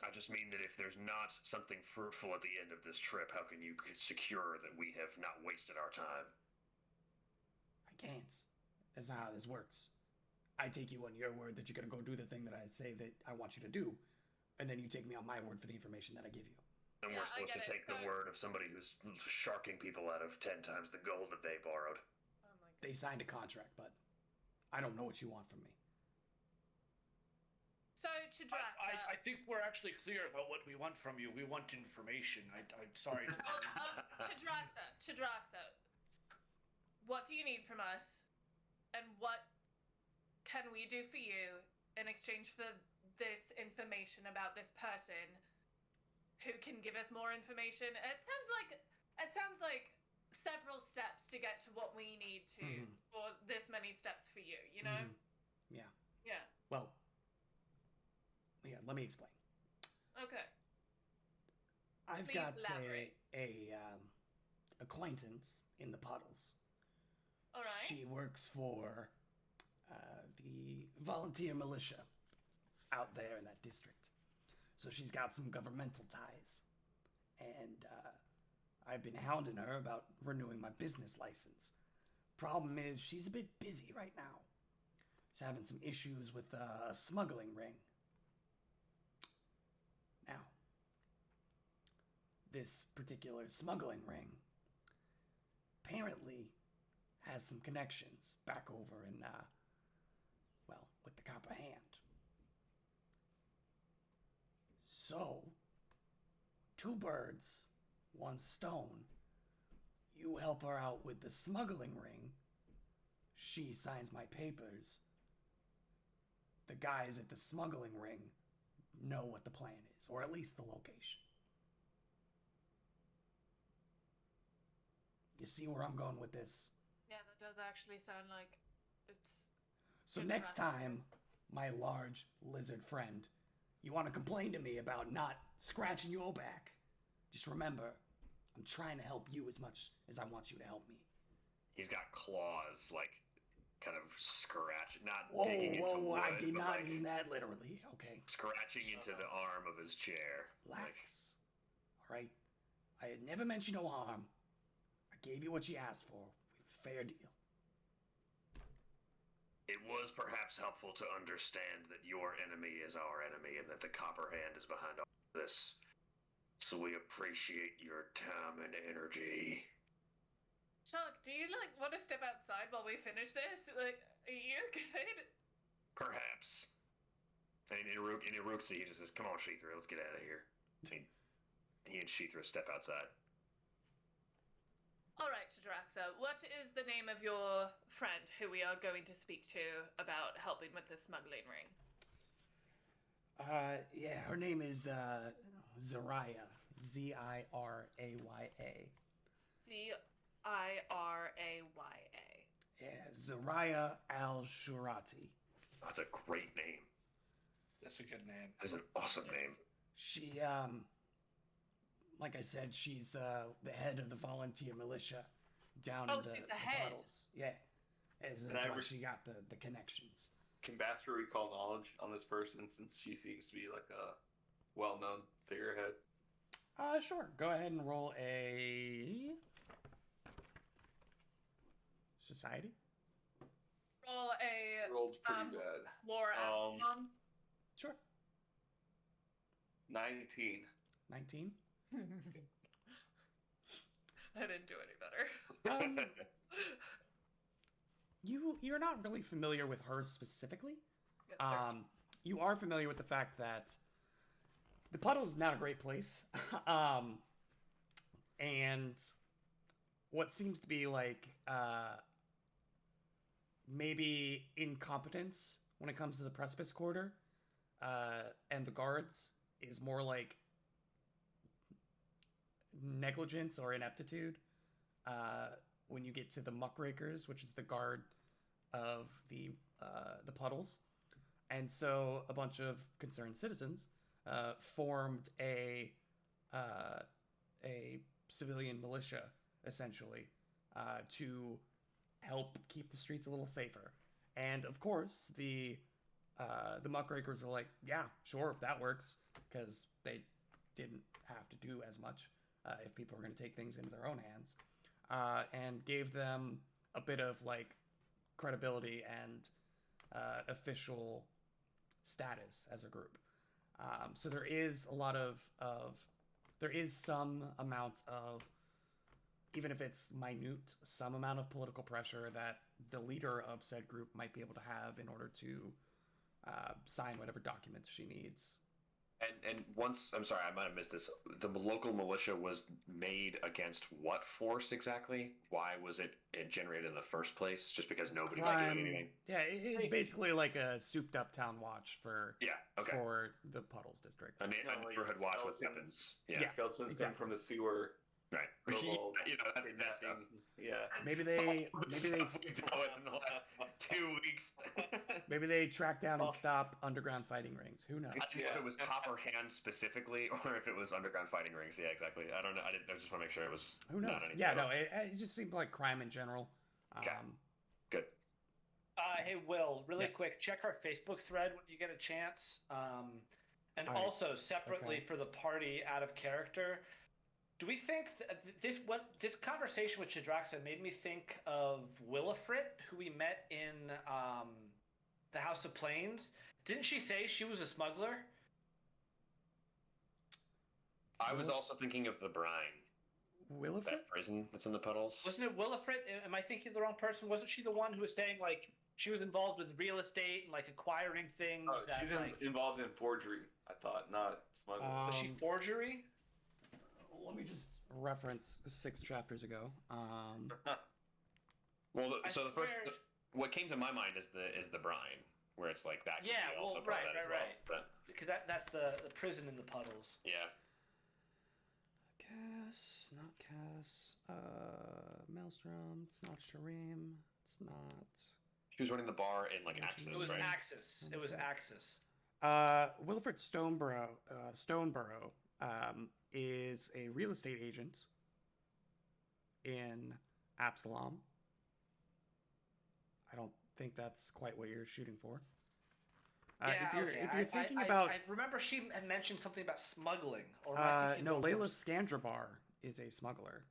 I just mean that if there's not something fruitful at the end of this trip, how can you secure that we have not wasted our time?
I can't. That's not how this works. I take you on your word that you're going to go do the thing that I say that I want you to do, and then you take me on my word for the information that I give you.
And
Yeah,
we're supposed
I
to
get it.
take the
So-
word of somebody who's sharking people out of 10 times the gold that they borrowed.
Oh my god.
They signed a contract, but I don't know what you want from me.
So, Chadraxa.
I think we're actually clear about what we want from you. We want information. I'm sorry.
Chadraxa. What do you need from us? And what can we do for you in exchange for this information about this person who can give us more information? It sounds like several steps to get to what we need to for this many steps for you, you know?
Yeah.
Yeah.
Well, yeah, let me explain.
Okay.
I've
Please
got
elaborate.
a acquaintance in the puddles.
All right.
She works for the volunteer militia out there in that district. So she's got some governmental ties. And I've been hounding her about renewing my business license. Problem is, she's a bit busy right now. She's having some issues with a smuggling ring. Now, this particular smuggling ring apparently has some connections back over in well, with the Copper Hand. So, two birds, one stone. You help her out with the smuggling ring. She signs my papers. The guys at the smuggling ring know what the plan is, or at least the location. You see where I'm going with this?
Yeah, that does actually sound like it's.
So
Good
next
practice.
time, my large lizard friend, you want to complain to me about not scratching your back, just remember, I'm trying to help you as much as I want you to help me.
He's got claws, like kind of scratch, not
Whoa,
digging into
whoa,
wood,
I did
but
not
like
mean that literally. Okay,
scratching into the arm of his chair. Like,
relax. All right, I had never mentioned no harm. I gave you what you asked for. Fair deal.
it was perhaps helpful to understand that your enemy is our enemy and that the Copper Hand is behind all this. So we appreciate your time and energy.
Chuck, do you like want to step outside while we finish this? Like, are you good?
Perhaps. And in Iruxi, he just says, "Come on, Sheethra, let's get out of here." He and Sheethra step outside.
All right, Shadraxa, what is the name of your friend who we are going to speak to about helping with the smuggling ring?
Yeah, her name is Zariah. Ziraya.
Ziraya.
Yeah, Zariah Al-Shurati.
That's a great name.
That's a good name.
That's an awesome name.
She, like I said, she's the head of the volunteer militia down
Oh,
in the
she's the head.
puddles. Yeah, that's why she got the connections.
Can Bastard recall knowledge on this person since she seems to be like a well-known figurehead?
Sure. Go ahead and roll a society.
Roll a
Rolled pretty
Um,
bad.
lore Absalom.
Sure.
19.
19.
I didn't do any better.
You're not really familiar with her specifically.
Yeah,
You are familiar with the fact that the puddle's not a great place. And what seems to be like maybe incompetence when it comes to the precipice quarter and the guards is more like negligence or ineptitude when you get to the muckrakers, which is the guard of the puddles. And so a bunch of concerned citizens formed a civilian militia, essentially, to help keep the streets a little safer. And of course, the muckrakers were like, "Yeah, sure, that works," because they didn't have to do as much if people were going to take things into their own hands, and gave them a bit of like credibility and official status as a group. So there is a lot of there is some amount of, even if it's minute, some amount of political pressure that the leader of said group might be able to have in order to sign whatever documents she needs.
And once, I'm sorry, I might have missed this. The local militia was made against what force exactly? Why was it generated in the first place? Just because nobody was doing anything?
Yeah, it's basically like a souped-up town watch for
Okay.
for the Puddles district.
A
like
neighborhood watch with
skeletons.
weapons.
Yeah.
Skeletons come
exactly.
from the sewer.
Right.
Global
That stuff.
kidnapping. Yeah.
Maybe they
Stuff we've dealt with in the last 2 weeks.
maybe they track down and stop underground fighting rings. Who knows?
I don't know if it was Copper Hand specifically, or if it was underground fighting rings. Yeah, exactly. I don't know. I just want to make sure it was.
Who knows?
Not anything
Yeah,
else.
no, it just seemed like crime in general.
Okay. Good.
Hey, Will, really
Yes.
quick, check our Facebook thread when you get a chance. And
All right.
also, separately
Okay.
for the party out of character, do we think this conversation with Shadraxa made me think of Willifrit, who we met in the House of Plains? Didn't she say she was a smuggler?
I was
Yes.
also thinking of the brine.
Willifred?
That prison that's in the puddles.
Wasn't it Willifred? Am I thinking of the wrong person? Wasn't she the one who was saying like she was involved with real estate and like acquiring things?
Oh,
that,
she's
like,
involved in forgery. I thought, not smuggling.
was she forgery?
Let me just reference 6 chapters ago.
Well,
I
so the first,
swear-
what came to my mind is the brine, where it's like that. could
Yeah,
be also
well,
part of
right,
that as
right,
well.
right.
But
Because that's the prison in the puddles.
yeah,
Cass, not Cass. Maelstrom. It's not Sharim. It's not.
she was running the bar in like
It
Axis,
It was
right?
Axis. It was Axis.
Willifred Stoneborough is a real estate agent in Absalom. I don't think that's quite what you're shooting for.
Yeah,
if you're thinking
I
about
remember she had mentioned something about smuggling. Or am I thinking
no,
of-
Layla Scandrabar is a smuggler.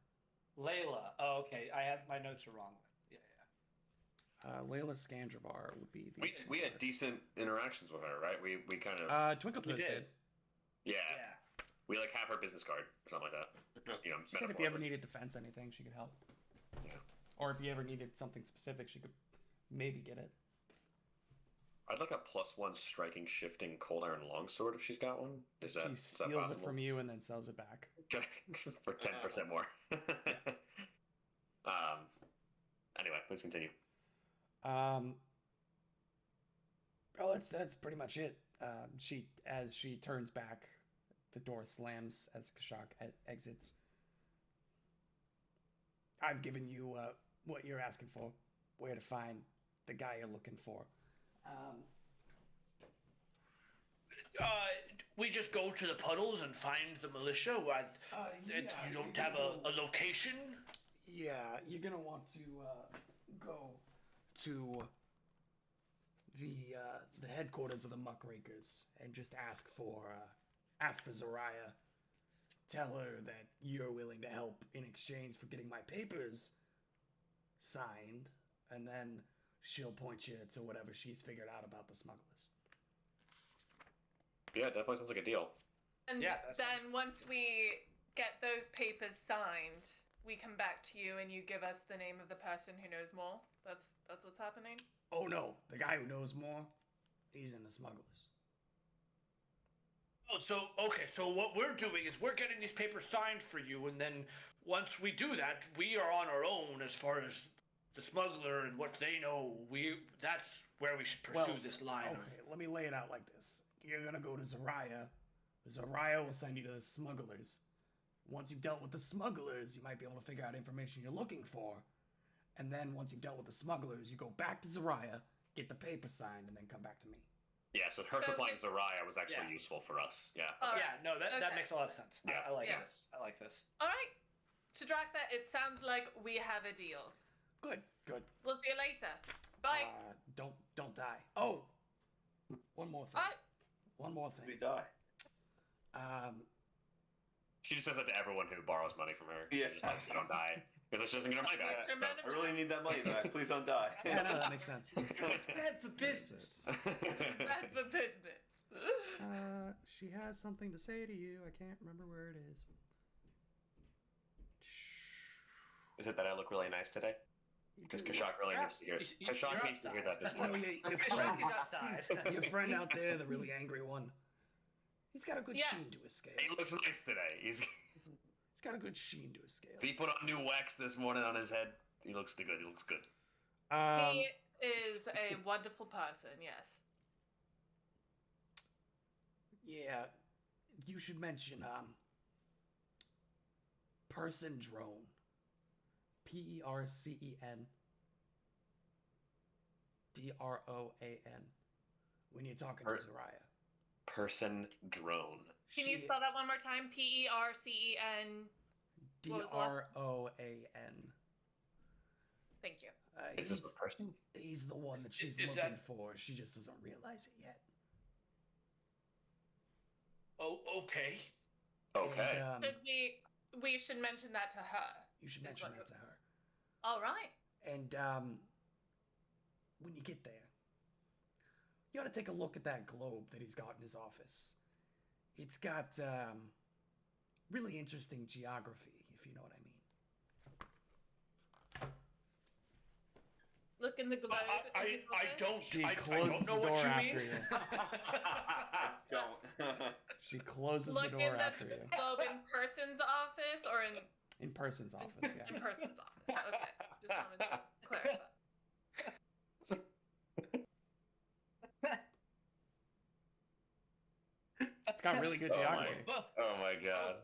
Layla. Oh, okay. I have my notes are wrong. Yeah,
Layla Scandrabar would be the.
We had decent interactions with her, right? We kind of
Twinkle
We
Toes
did.
did.
yeah.
yeah.
We like have her business card or something like that. You know,
She said if you ever
metaphorically.
needed defense anything, she could help.
Yeah.
Or if you ever needed something specific, she could maybe get it.
I'd like a +1 striking, shifting, cold iron longsword if she's got one. Is that
She
is that
steals it
possible?
from you and then sells it back.
For 10% more. Anyway, let's continue.
Oh, that's pretty much it. As she turns back, the door slams as Kashak exits. I've given you what you're asking for, where to find the guy you're looking for.
We just go to the puddles and find the militia. You don't have a location.
Yeah, you're gonna want to go to the headquarters of the Muckrakers and just ask for Zariah. Tell her that you're willing to help in exchange for getting my papers signed, and then she'll point you to whatever she's figured out about the smugglers.
Yeah, definitely sounds like a deal.
And
Yeah, that
then once we get those papers signed, we come back to you and you give us the name of the person who knows more. That's what's happening.
Oh no, the guy who knows more, he's in the smugglers.
Oh, so okay. So what we're doing is we're getting these papers signed for you, and then once we do that, we are on our own as far as the smuggler and what they know. That's where we should pursue this line.
Okay, let me lay it out like this. You're gonna go to Zariah. Zariah will send you to the smugglers. Once you've dealt with the smugglers, you might be able to figure out information you're looking for. And then once you've dealt with the smugglers, you go back to Zariah, get the paper signed, and then come back to me.
Yeah, so her
So-
supplying Zariah was actually
Yeah.
useful for us. Yeah.
All right.
Yeah, no, that
Okay.
makes a lot of sense.
Yeah.
I like
Yeah.
this. I like this.
All right. Shadraxa, it sounds like we have a deal.
Good, good.
We'll see you later. Bye.
Don't die. Oh, one more thing.
Bye.
One more
We
thing.
die.
She just says that to everyone who borrows money from her.
Yeah.
She just hopes they don't die. Because she doesn't get her money back.
Remember-
I really need that money back. Please don't die.
Yeah, no, that makes sense.
Bad for business.
Bad for business.
She has something to say to you. I can't remember where it is.
Is it that I look really nice today? Because Kashak really needs to hear.
You're
Kashak needs to hear that this
You know,
morning.
your
Kashak
friend,
is outside.
your friend out there, the really angry one. He's got a good
Yeah.
sheen to his scales.
He looks nice today.
He's got a good sheen to his scales.
He put on new wax this morning on his head. He looks good. He looks good.
He is a wonderful person, yes.
Yeah, you should mention Person Drone. Percen Droan. When you're talking to Zariah.
Person drone.
Can you spell that one more time? Percen. what was the last-
Droan.
Thank you.
Is this the person?
He's the one that she's
Is
looking
that-
for. She just doesn't realize it yet.
Oh, okay.
Okay.
And,
Should we should mention that to her.
you should
is
mention
what-
that to her.
All right.
And when you get there, you ought to take a look at that globe that he's got in his office. It's got really interesting geography, if you know what I mean.
Look in the globe.
I don't.
She
I
closes
don't know
the door
what you
after
mean.
you.
Don't.
She closes
Look
the door
in the
after you.
globe in person's office or
In person's office, yeah.
in person's office. Okay, just wanted to clarify.
It's got really good
Oh my-
geography.
Oh my god.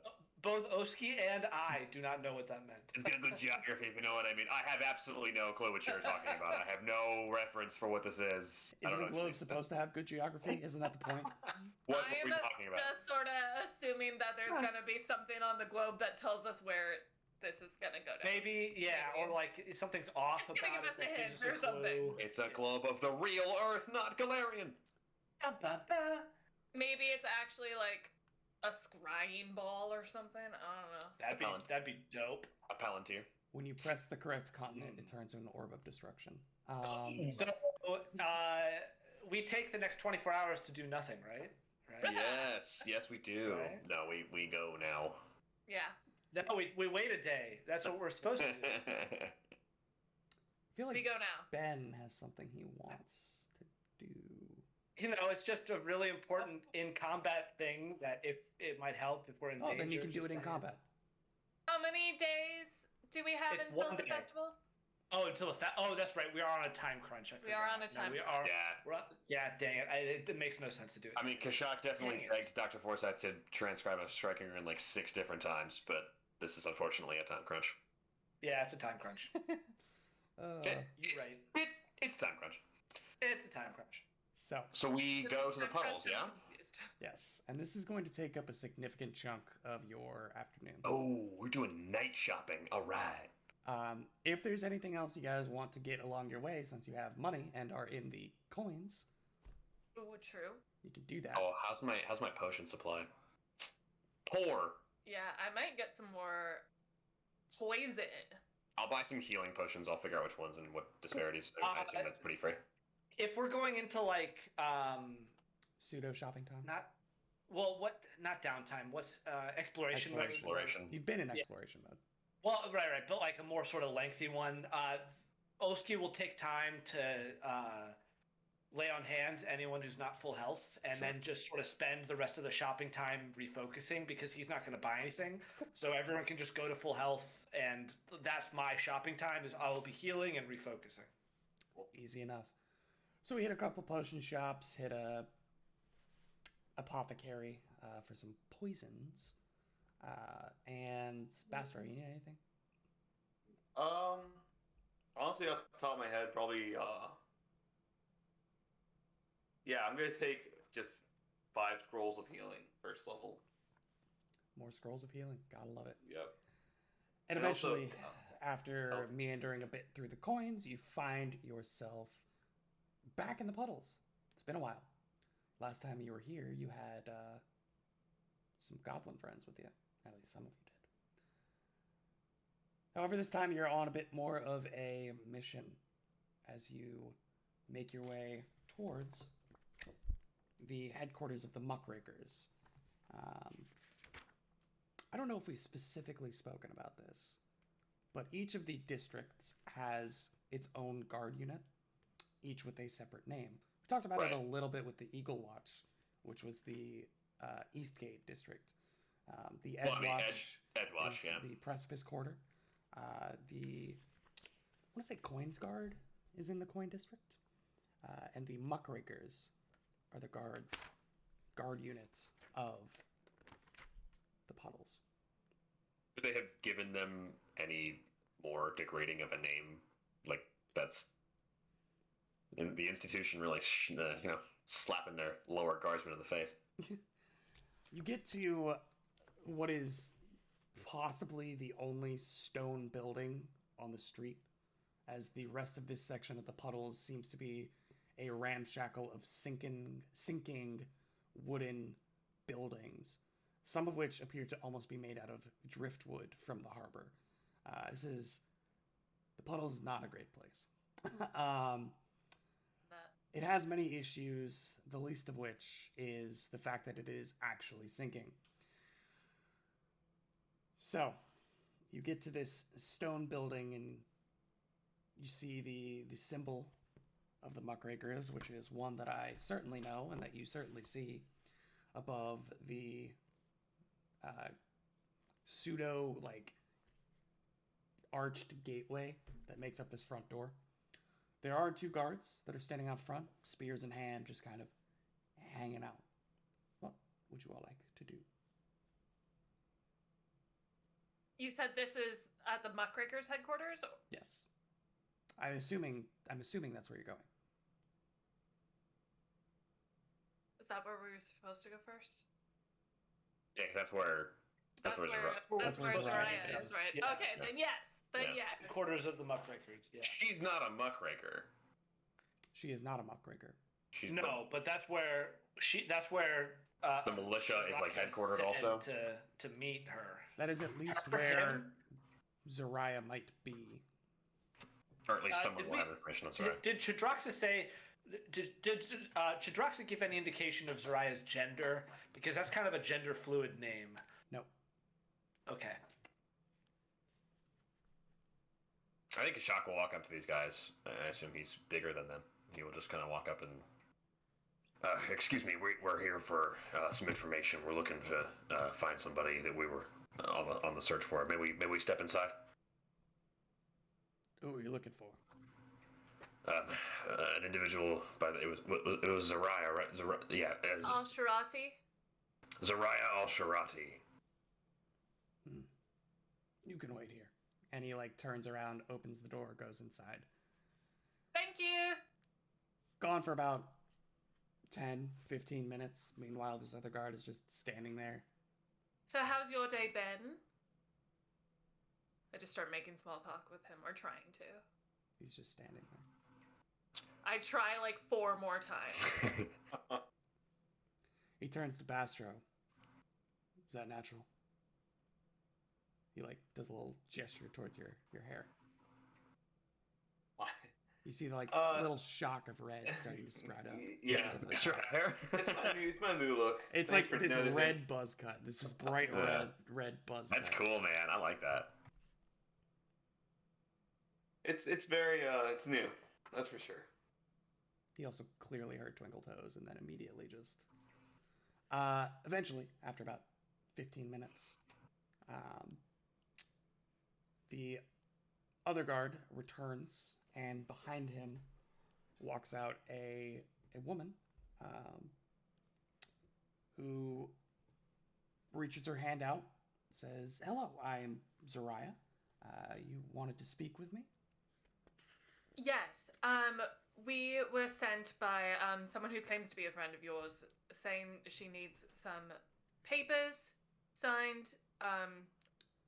Both Oski and I do not know what that meant.
It's got good geography, if you know what I mean. I have absolutely no clue what you're talking about. I have no reference for what this is. I
Isn't
don't
the
know
globe supposed to have good geography? Isn't that the point?
what
I
were we
am
talking about?
just sort of assuming that there's gonna be something on the globe that tells us where this is gonna go down.
Maybe, yeah,
Maybe.
or like something's off
It's gonna
about
give us
it.
a
That
hint
gives us
or something.
clue.
It's a globe of the real Earth, not Galarian.
Maybe it's actually like a scrying ball or something. I don't know.
That'd be dope.
A Palantir.
When you press the correct continent, it turns into an orb of destruction.
So, we take the next 24 hours to do nothing, right? Right.
Yes, we do.
Right.
No, we go now.
Yeah.
No, we wait a day. That's what we're supposed to do.
I feel like
We go now.
Ben has something he wants to do.
You know, it's just a really important in combat thing that if it might help if we're in
Oh,
danger.
then you can do
just
it in
saying.
combat.
How many days do we have
It's
until
one
the
day.
festival?
Oh, until the oh, that's right. We are on a time crunch. I
We are
forgot.
on a time
we
crunch.
are.
Yeah.
We're on, yeah, dang it. It makes no sense to do it.
I mean, Kashak definitely
Dang it.
begged Dr. Forsyth to transcribe a striking rune like 6 different times, but this is unfortunately a time crunch.
Yeah, it's a time crunch. You're right.
It's time crunch.
It's a time crunch.
So we go to the puddles, yeah?
yes, and this is going to take up a significant chunk of your afternoon.
Oh, we're doing night shopping. All right.
If there's anything else you guys want to get along your way, since you have money and are in the coins,
Ooh, true.
you can do that.
Oh, how's my potion supply? Poor.
Yeah, I might get some more poison.
I'll buy some healing potions. I'll figure out which ones and what disparities. I assume that's pretty free.
If we're going into like
Pseudo shopping time.
not downtime. What's exploration mode?
Exploration.
You've been in
Yeah.
exploration mode.
Well, right, but like a more sort of lengthy one. Oski will take time to lay on hands anyone who's not full health, and
Sure.
then just sort of spend the rest of the shopping time refocusing because he's not going to buy anything. So everyone can just go to full health, and that's my shopping time. Is I will be healing and refocusing.
Easy enough. So we hit a couple potion shops, hit a apothecary for some poisons, and Bastor, you need anything?
Honestly, off the top of my head, probably. Yeah, I'm gonna take just 5 scrolls of healing first level.
More scrolls of healing. Gotta love it.
Yep.
And
And also,
eventually, after
oh.
meandering a bit through the coins, you find yourself back in the puddles. It's been a while. Last time you were here, you had some goblin friends with you. At least some of you did. However, this time you're on a bit more of a mission as you make your way towards the headquarters of the Muckrakers. I don't know if we've specifically spoken about this, but each of the districts has its own guard unit, each with a separate name. We talked about it a little bit with the Eagle Watch, which was the Eastgate district. The Edgewatch,
Edgewatch,
is
yeah.
the Precipice Quarter. I want to say Coins Guard is in the Coin District. And the Muckrakers are the guard units of the puddles.
Would they have given them any more degrading of a name? Like, that's in the institution really, slapping their lower guardsmen in the face.
You get to what is possibly the only stone building on the street, as the rest of this section of the puddles seems to be a ramshackle of sinking wooden buildings, some of which appear to almost be made out of driftwood from the harbor. The puddles is not a great place. It has many issues, the least of which is the fact that it is actually sinking. So, you get to this stone building, and You see the symbol of the muckrakers, which is one that I certainly know and that you certainly see above the pseudo like arched gateway that makes up this front door. There are 2 guards that are standing out front, spears in hand, just kind of hanging out. What would you all like to do?
You said this is at the Muckrakers headquarters?
Yes. I'm assuming that's where you're going.
Is that where we were supposed to go first?
Yeah, 'cause that's where
That's where
Zoraya
Zoraya
is.
is, right?
Yeah.
Okay, then yes. Then
Yeah.
yes.
Quarters of the Muckrakers. Yeah.
She's not a muckraker.
She is not a muckraker.
She's
No, but that's where That's where
the militia is like
Roxas
headquartered
said
also.
to meet her.
That is at least
For
where
him?
Zoraya might be.
Or at least
Uh,
someone
did
will
we-
have information on Zoraya.
Did Chidroxa say? Did Chidroxa give any indication of Zoraya's gender? Because that's kind of a gender fluid name.
No.
Okay.
I think Ashok will walk up to these guys. I assume he's bigger than them. He will just kind of walk up and. Excuse me, we're here for some information. We're looking to find somebody that we were on the search for. May we step inside?
Who are you looking for?
An individual it was Zoraya, right? Yeah.
Al Shirati?
Zoraya al-Sharati.
You can wait here. And he like turns around, opens the door, goes inside.
Thank you.
Gone for about 10, 15 minutes. Meanwhile, this other guard is just standing there.
So how's your day been? I just start making small talk with him, or trying to.
He's just standing there.
I try like 4 more times.
He turns to Bastro. Is that natural? He like does a little gesture towards your hair.
Why?
You see the like little shock of red starting to sprout up.
Yeah,
Mr. Hair.
it's my new look.
It's
Thanks
like
for
this
noticing.
red buzz cut. This just bright red buzz
That's
cut.
cool, man. I like that.
It's very it's new. That's for sure.
He also clearly heard Twinkle Toes and then immediately just eventually, after about 15 minutes, the other guard returns, and behind him walks out a woman who reaches her hand out, says, "Hello, I'm Zoraya. You wanted to speak with me?"
Yes. We were sent by someone who claims to be a friend of yours, saying she needs some papers signed.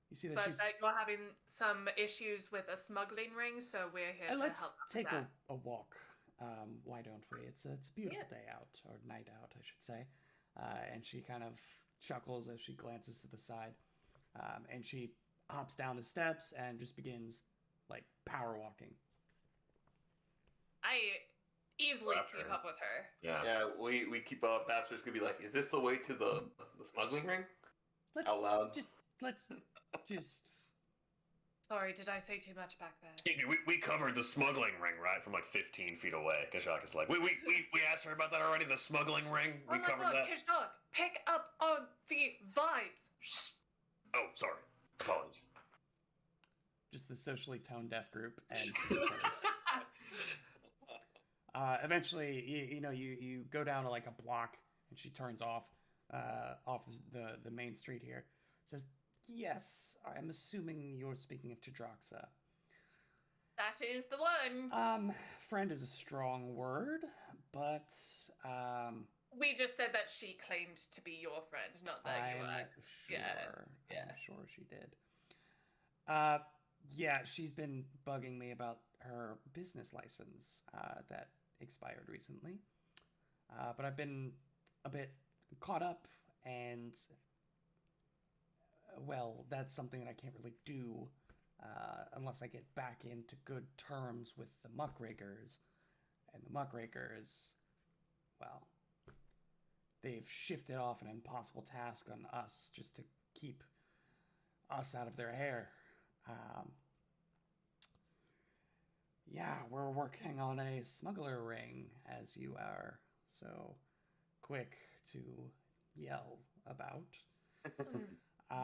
You see that
But
she's.
that you're having some issues with a smuggling ring, so we're here to
Let's
help with
take
that.
a walk. Why don't we? It's a beautiful day out, or night out, I should say. And she kind of chuckles as she glances to the side, and she hops down the steps and just begins like power walking.
I easily
After
keep
her.
up with her.
Yeah.
Yeah, we keep up. Bastards could be like, "Is this the way to the smuggling ring?"
Let's
Out loud.
just.
Sorry, did I say too much back there?
Yeah, we covered the smuggling ring, right, from like 15 feet away. Kashak is like, we asked her about that already. The smuggling ring, we
Oh my
covered
god,
that.
Kishok, pick up on the vibes! Shh.
Oh, sorry. Apologies.
Just the socially tone deaf group, and eventually, you go down to like a block, and she turns off the main street here. Says, "Yes, I'm assuming you're speaking of Chidroxa."
That is the one.
Friend is a strong word, but
We just said that she claimed to be your friend, not that you
I'm
were.
sure.
yeah.
I'm sure she did. Yeah, she's been bugging me about her business license that expired recently. But I've been a bit caught up, and well, that's something that I can't really do unless I get back into good terms with the Muckrakers. And the Muckrakers, well, they've shifted off an impossible task on us just to keep us out of their hair. Yeah, we're working on a smuggler ring, as you are so quick to yell about.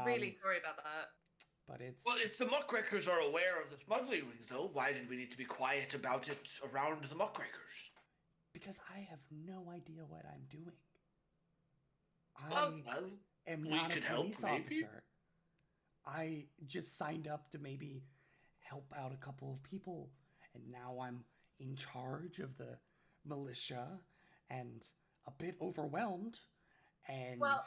Really sorry about that.
But it's
Well, if the muckrakers are aware of the smuggling ring, though, why did we need to be quiet about it around the muckrakers?
because I have no idea what I'm doing.
Well,
I am
we
not a
could help,
police
maybe?
officer. I just signed up to maybe help out a couple of people, and now I'm in charge of the militia and a bit overwhelmed. And
Well,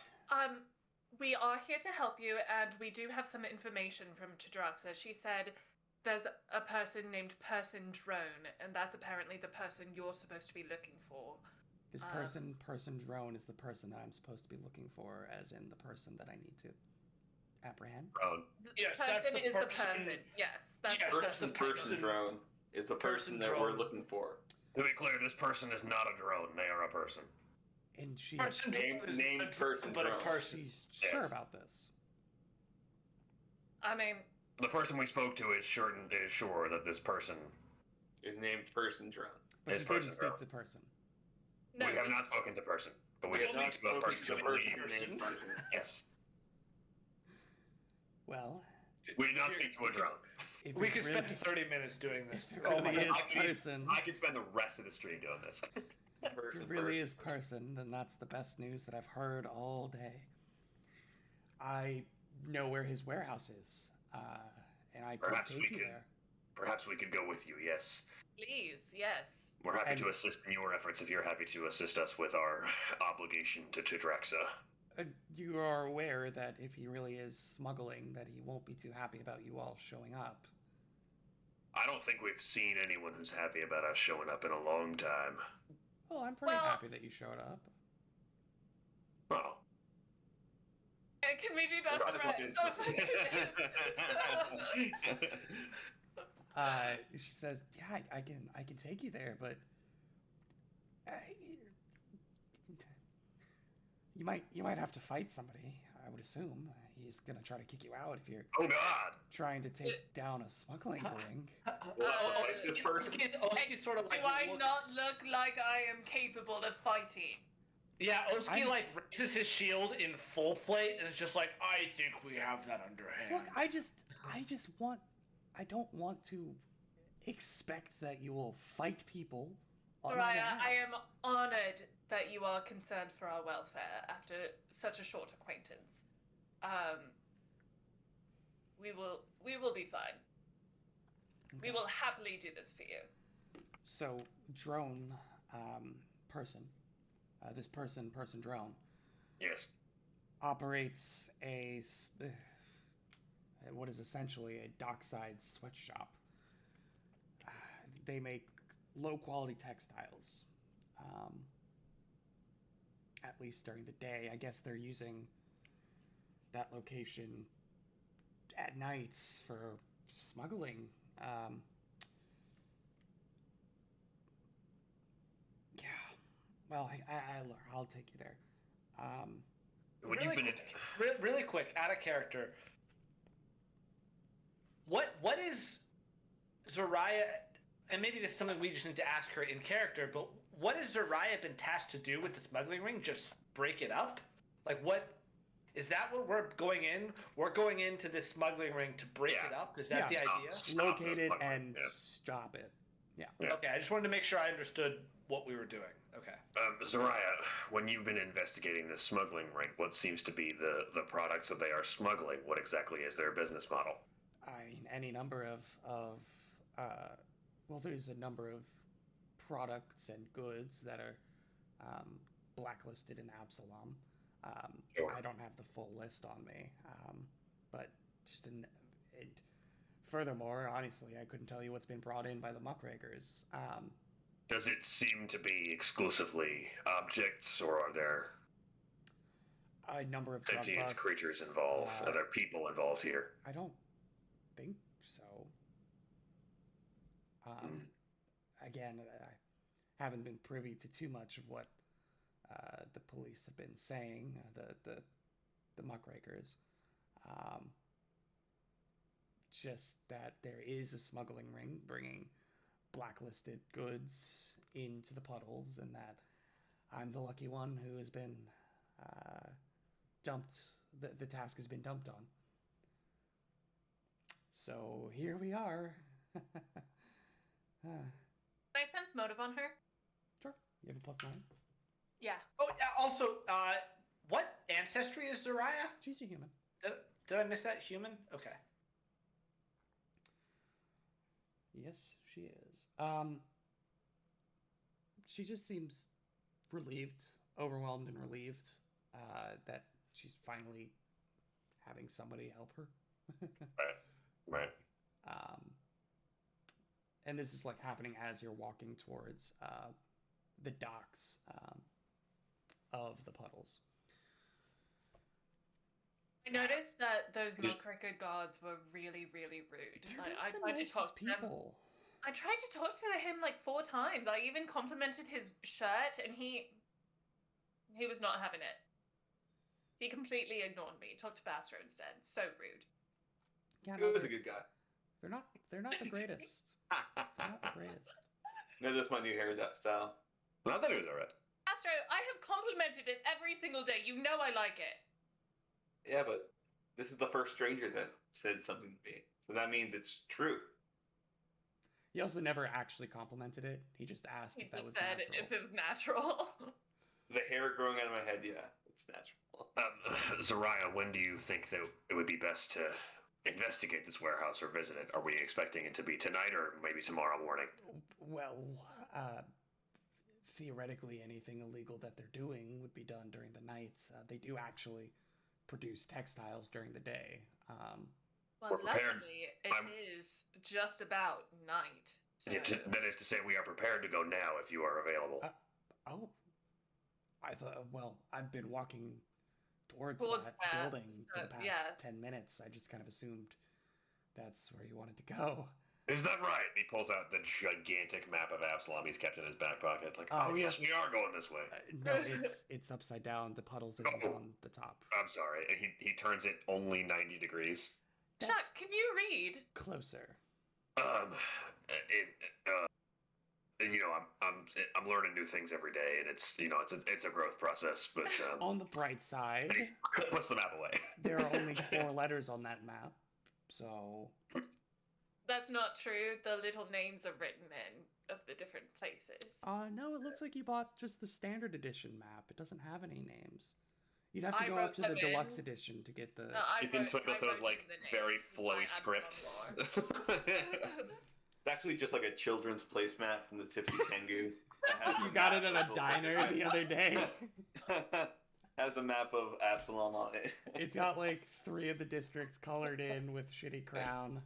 we are here to help you, and we do have some information from Chadraxa. She said there's a person named Person Drone, and that's apparently the person you're supposed to be looking for.
this person drone, is the person that I'm supposed to be looking for, as in the person that I need to apprehend.
Drone.
Yes,
Person
that's the
is the
person.
person. Yes, that's
Yes,
the
that's the
Person drone is the person that we're
drone.
looking for.
To be clear, this person is not a drone. They are a person.
And she's
Person
Name-
drone is
name
a drone,
person
but a
drone.
person.
she's sure
Yes.
about this.
I mean,
The person we spoke to is sure that this person.
Is named person drone.
But
It's
she didn't
person
speak
drone.
to person.
no.
We have not spoken to person, but we
We
have
have
spoken to a
not
person.
spoken
who
to a
believes-
person.
Named person.
Yes,
Well,
we did not speak to a drone.
if
We
it
could
really,
spend 30 minutes doing this.
if it
Oh my
really
God.
is
I could-
person,
I could spend the rest of the stream doing this.
if it really is person, then that's the best news that I've heard all day. I know where his warehouse is, and I could
Perhaps we
take you
could-
there.
Perhaps we could go with you. Yes,
Please, yes.
we're happy
And-
to assist in your efforts if you're happy to assist us with our obligation to Chadraxa.
You are aware that if he really is smuggling, that he won't be too happy about you all showing up.
I don't think we've seen anyone who's happy about us showing up in a long time.
Oh, I'm pretty
Well-
happy that you showed up.
Oh.
And can we be best
Right,
friends?
She says, "Yeah, I can take you there, but you might have to fight somebody. I would assume he's gonna try to kick you out if you're
Oh God!
trying to take down a smuggling ring."
What is this person?
Oski sort of
Do
like
I
looks-
not look like I am capable of fighting?
Yeah, Oski
I'm-
like raises his shield in full plate and is just like, I think we have that underhand.
Look, I don't want to expect that you will fight people. on my
Soraya,
behalf.
I am honored that you are concerned for our welfare after such a short acquaintance. We will be fine. We
Okay.
will happily do this for you.
So, drone person, this person drone,
Yes.
operates what is essentially a dockside sweatshop. They make low quality textiles, at least during the day. I guess they're using that location at night for smuggling. Yeah. Well, I'll take you there.
When
really,
you've been in,
quick, really quick, out of character. What is Zoraya? And maybe this is something we just need to ask her in character. But what has Zoraya been tasked to do with the smuggling ring? Just break it up? Like what? Is that what we're going in? We're going into this smuggling ring to break
Yeah.
it up. Is that
Yeah.
the idea?
Stop
Locate
this
it
smuggling,
and
yeah.
stop it.
Yeah.
Okay, I just wanted to make sure I understood what we were doing. Okay.
Zoraya, when you've been investigating this smuggling ring, what seems to be the products that they are smuggling? What exactly is their business model?
I mean, any number of well, there's a number of products and goods that are blacklisted in Absalom.
Sure.
I don't have the full list on me, but just furthermore, honestly, I couldn't tell you what's been brought in by the muckrakers.
Does it seem to be exclusively objects, or are there
A number of drug
sentient
busts,
creatures involved? Are there people involved here?
I don't think so. Again, I haven't been privy to too much of what the police have been saying. The muckrakers, just that there is a smuggling ring bringing blacklisted goods into the puddles, and that I'm the lucky one who has been dumped. The task has been dumped on. So here we are.
Can I sense motive on her?
Sure. You have a +9.
Yeah.
Oh, also, what ancestry is Zariah?
She's a human.
Did I miss that? Human? Okay.
Yes, she is. She just seems relieved, overwhelmed and relieved that she's finally having somebody help her.
Right.
And this is like happening as you're walking towards the docks of the puddles.
I noticed that those Milk-Cricket guards were really, really rude.
They're
I
not the
tried to
nicest
talk to them.
people.
I tried to talk to him like 4 times. I even complimented his shirt, and he was not having it. He completely ignored me. Talked to Bastro instead. So rude.
Yeah,
He
no,
was a good guy.
they're not the greatest. They're not the greatest.
No, that's my new hairstyle.
Not that it was alright.
Bastro, I have complimented it every single day. You know I like it.
Yeah, but this is the first stranger that said something to me, so that means it's true.
He also never actually complimented it. He just asked
He
if that
just
was
said
natural.
if it was natural.
The hair growing out of my head, yeah, it's natural.
Zariah, when do you think that it would be best to investigate this warehouse or visit it? Are we expecting it to be tonight or maybe tomorrow morning?
Well, theoretically, anything illegal that they're doing would be done during the nights. They do actually produce textiles during the day.
Well,
We're prepared.
luckily, it is just about night. So...
Yeah, that is to say, we are prepared to go now if you are available.
Oh, I thought. Well, I've been walking towards that building for the past 10 minutes. I just kind of assumed that's where you wanted to go.
Is that right? He pulls out the gigantic map of Absalom he's kept in his back pocket. Like,
Oh,
oh yes, we are going this way.
No, it's upside down. The puddles isn't on the top.
I'm sorry. And he turns it only 90 degrees.
That's
Chuck, can you read?
closer.
I'm learning new things every day, and it's a growth process. But
On the bright side,
he puts the map away.
there are only 4 letters on that map, so
That's not true. The little names are written in of the different places.
no, it looks like you bought just the standard edition map. It doesn't have any names. You'd have to
I
go
wrote
up to the
them
deluxe
in.
edition to get the.
No, I
It's in
wrote
Twitter's like
in the names
very
in my
flowy script.
Absalom lore.
It's actually just like a children's placemat from the Tipsy Tengu.
You got it at a diner the other day.
Has the map of Absalom on it.
It's got like 3 of the districts colored in with shitty crown.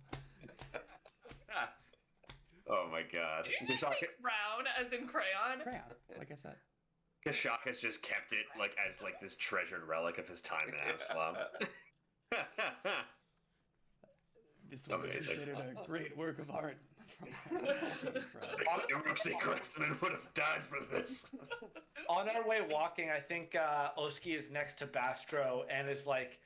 Oh my god.
Did you just say brown as in crayon?
Crayon, like I said.
Kashak has just kept it like as like this treasured relic of his time in Absalom.
This would be
Amazing.
considered a great work of art.
Iruxi craftsman would have died for this.
On our way walking, I think Oski is next to Bastro and is like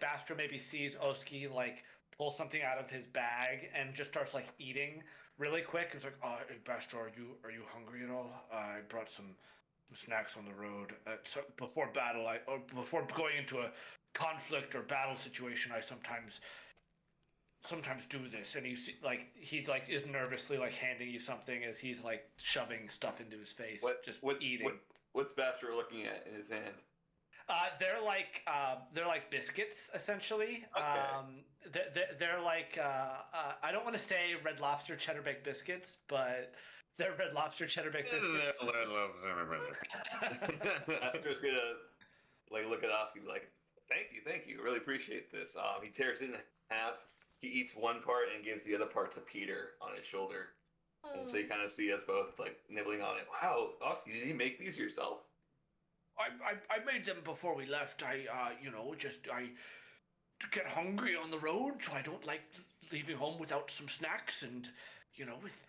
Bastro maybe sees Oski like pull something out of his bag and just starts like eating really quick. It's like, hey, Bastro, are you hungry at all? I brought some snacks on the road. So before battle, or before going into a conflict or battle situation, I sometimes do this. And he is nervously like handing you something as he's like shoving stuff into his face, eating.
What's Bastro looking at in his hand?
They're like biscuits essentially.
Okay.
They're like I don't want to say Red Lobster cheddar baked biscuits, but they're Red Lobster cheddar baked biscuits.
Bastro's gonna like look at Oski like, thank you, really appreciate this. He tears it in half. He eats one part and gives the other part to Peter on his shoulder. And so you kind of see us both like nibbling on it. Wow, Oski, did you make these yourself?
I made them before we left. I get hungry on the road, so I don't like leaving home without some snacks. And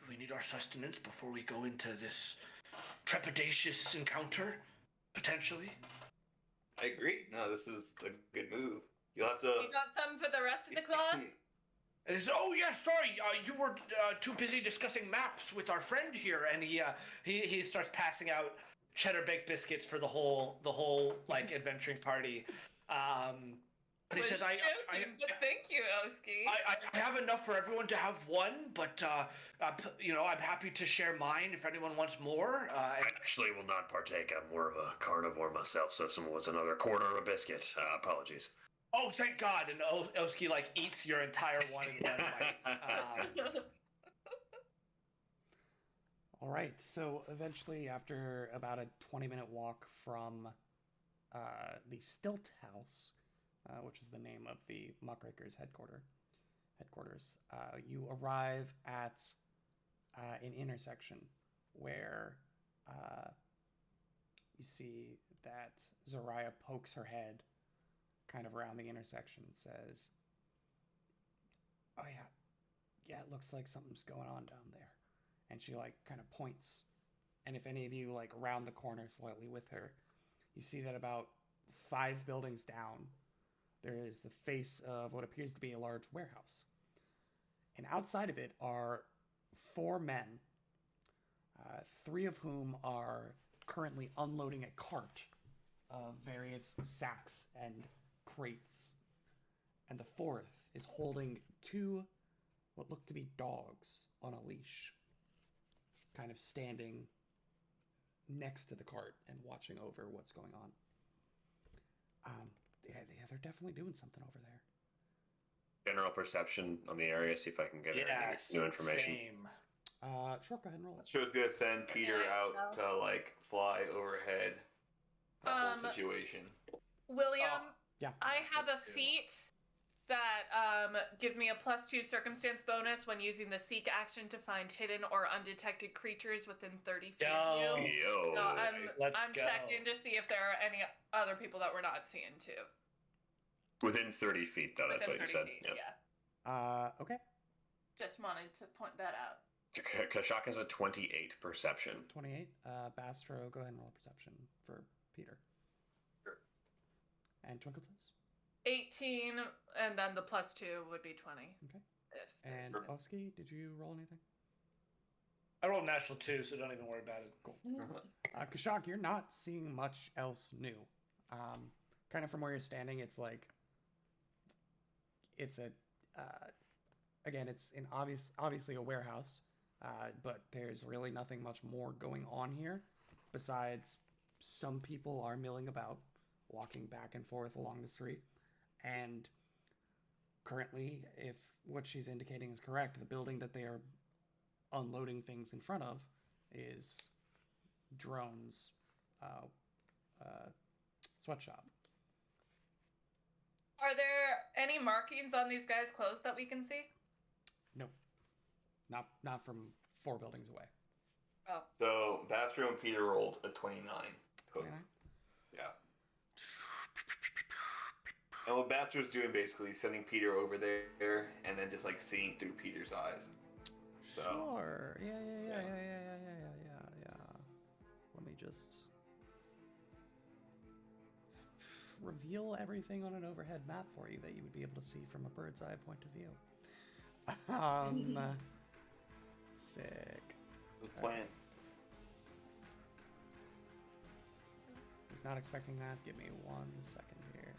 we need our sustenance before we go into this trepidatious encounter, potentially.
I agree. No, this is a good move. You'll have to.
You got some for the rest of the class?
And he says, "Oh yes, sorry, you were too busy discussing maps with our friend here," and he starts passing out cheddar baked biscuits for the whole like adventuring party. And he
Was
says,
joking, but thank you, Oski.
I have enough for everyone to have one, but I'm happy to share mine if anyone wants more."
I actually will not partake. I'm more of a carnivore myself, so if someone wants another quarter of a biscuit, apologies.
Oh, thank God! And Oski like eats your entire one in one bite.
All right, so eventually, after about a 20-minute walk from the Stilt House, which is the name of the Muckrakers headquarters, you arrive at an intersection where you see that Zariah pokes her head kind of around the intersection and says, "Oh yeah, it looks like something's going on down there." And she like kind of points, and if any of you like round the corner slightly with her, you see that about 5 buildings down, there is the face of what appears to be a large warehouse. And outside of it are 4 men, 3 of whom are currently unloading a cart of various sacks and crates. And the 4th is holding 2 what look to be dogs on a leash, kind of standing next to the cart and watching over what's going on. Yeah, they're definitely doing something over there.
General perception on the area, see if I can get any new information.
Same.
Sure, go ahead and roll it.
Sure, was gonna send Peter out to like fly overhead that whole situation.
William,
Yeah.
I have a feat that gives me a +2 circumstance bonus when using the seek action to find hidden or undetected creatures within 30 feet of you.
Yo.
So
Let's
I'm
go.
checking to see if there are any other people that we're not seeing too.
Within 30 feet, though, that's
Within
what you
30
said.
feet,
Yeah.
yeah.
Okay.
Just wanted to point that out.
Kashak has a 28 perception.
28. Bastro, go ahead and roll perception for Peter.
Sure.
And Twinkletoes.
18, and then the +2 would be 20.
Okay.
If
And
there's
Oski, did you roll anything?
I rolled natural 2, so don't even worry about it.
Cool. Kashak, you're not seeing much else new. Kind of from where you're standing, it's like it's a again, it's an obviously a warehouse, but there's really nothing much more going on here besides some people are milling about, walking back and forth along the street, and currently, if what she's indicating is correct, the building that they are unloading things in front of is Drone's sweatshop.
Are there any markings on these guys' clothes that we can see?
No, not from 4 buildings away.
Oh.
So Bastro and Peter rolled a 29.
29?
Yeah. And what Bastro's doing basically is sending Peter over there and then just like seeing through Peter's eyes. So
Sure. Yeah.
Yeah.
Let me just reveal everything on an overhead map for you that you would be able to see from a bird's eye point of view. Sick.
good plan.
Was not expecting that. Give me 1 second here.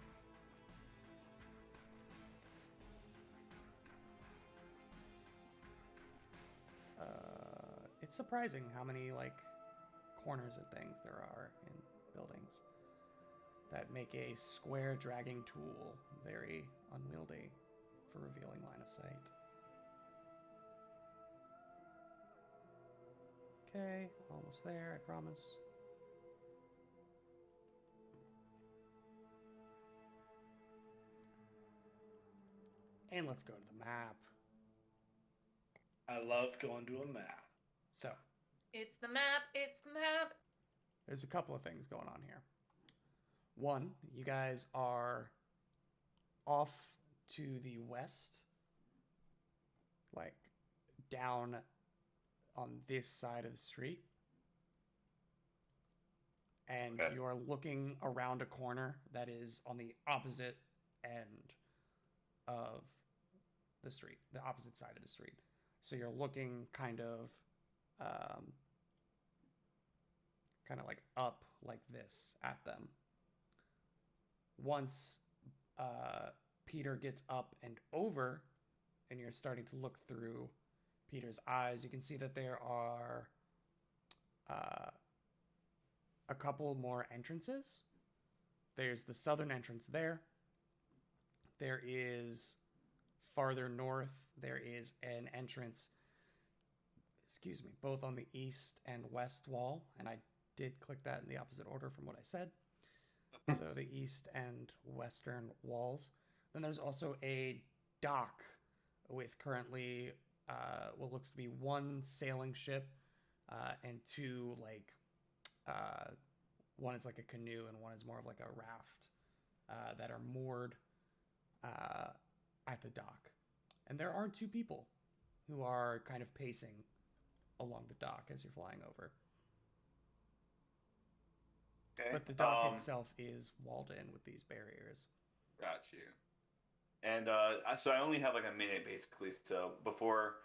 It's surprising how many like corners and things there are in buildings that make a square dragging tool very unwieldy for revealing line of sight. Okay, almost there, I promise. And let's go to the map.
I love going to a map.
So,
It's the map, it's the map.
there's a couple of things going on here. One, you guys are off to the west, like down on this side of the street. And
Okay.
you are looking around a corner that is on the opposite end of the street, the opposite side of the street. So you're looking kind of like up like this at them. Once Peter gets up and over, and you're starting to look through Peter's eyes, you can see that there are a couple more entrances. There's the southern entrance there. There is farther north, there is an entrance, both on the east and west wall, and I did click that in the opposite order from what I said. So the east and western walls. Then there's also a dock with currently what looks to be one sailing ship and two, like, one is like a canoe and one is more of like a raft that are moored at the dock. And there are two people who are kind of pacing along the dock as you're flying over.
Okay.
But the dock itself is walled in with these barriers.
Got you. And so I only have like a minute basically. So before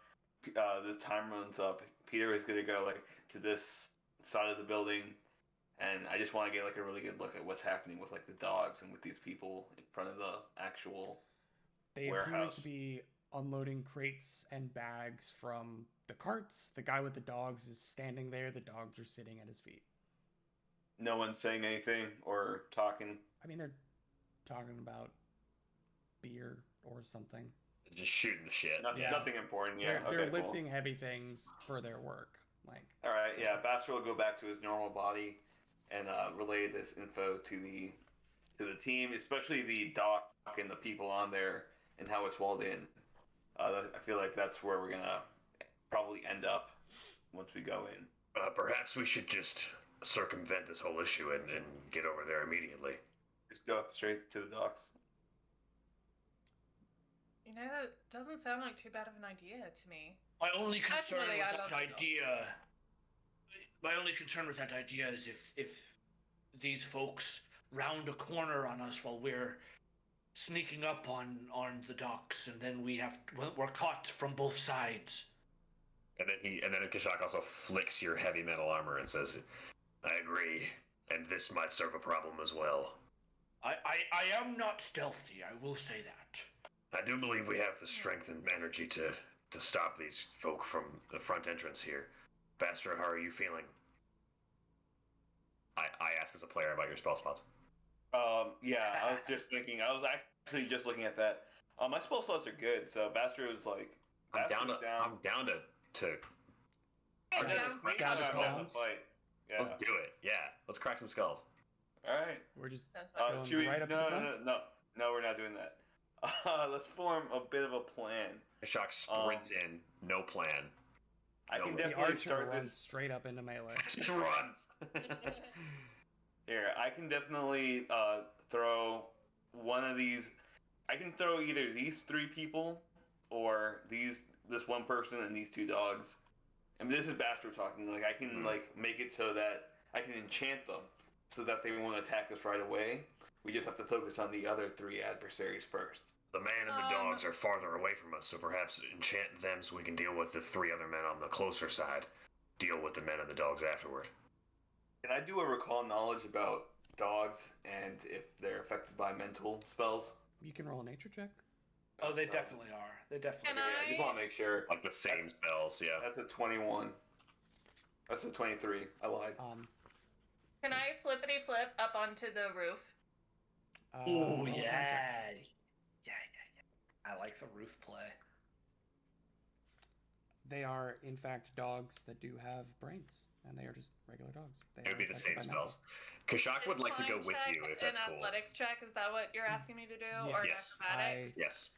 the time runs up, Peter is gonna go like to this side of the building, and I just want to get like a really good look at what's happening with like the dogs and with these people in front of the actual warehouse.
They appear to be unloading crates and bags from the carts. The guy with the dogs is standing there. The dogs are sitting at his feet.
No one's saying anything or talking.
I mean, they're talking about beer or something.
Just shooting the shit.
Nothing important. Yeah,
They're
cool.
lifting heavy things for their work. Like,
all right, yeah. Bastard will go back to his normal body and relay this info to the team, especially the dock and the people on there and how it's walled in. I feel like that's where we're gonna probably end up once we go in.
Perhaps we should just circumvent this whole issue and get over there immediately.
Just go straight to the docks.
You know, that doesn't sound like too bad of an idea to me.
My only concern
Actually, I
with
love
that
the dog.
idea. My only concern with that idea is if these folks round a corner on us while we're sneaking up on the docks, and then we're caught from both sides.
And then Kashak also flicks your heavy metal armor and says, "I agree, and this might serve a problem as well.
I am not stealthy, I will say that.
I do believe we have the strength and energy to stop these folk from the front entrance here. Bastra, how are you feeling?" I ask as a player about your spell slots.
Yeah, I was just thinking. I was actually just looking at that. My spell slots are good, so Bastard was like,
I'm down
Bastra's
to
Hey,
I'm
Jim.
down
Down to
to
skulls?
fight. Yeah.
Let's do it. Yeah, let's crack some skulls.
All right.
we're just
That's
Going
Should we?
right up to the
no,
front?
no, we're not doing that. Let's form a bit of a plan.
Kashak sprints in, no plan.
I can
The
the
definitely
archer
start
runs
this.
straight up into melee.
Just runs.
Here, I can definitely throw one of these. I can throw either these three people or this one person and these two dogs. I mean, this is Bastard talking. Like, I can like make it so that I can enchant them so that they won't attack us right away. We just have to focus on the other three adversaries first.
The man and the dogs are farther away from us, so perhaps enchant them so we can deal with the three other men on the closer side. Deal with the men and the dogs afterward.
Can I do a recall knowledge about dogs and if they're affected by mental spells?
You can roll a nature check.
Oh, they definitely are. They definitely
Can
are.
I just want to make sure.
Like the same spells, yeah.
That's a 21. That's a 23. I lied.
Can I flippity flip up onto the roof?
Oh,
roll a con check.
yeah. I like the roof play.
They are, in fact, dogs that do have brains, and they are just regular dogs. They
It would
are
be the
affected
same
by mental.
spells. Kashak would like to go
Flying
with
check
you if that's
an
cool.
athletics check, is that what you're asking me to do? Or an
Yes.
acrobatics?
Yes.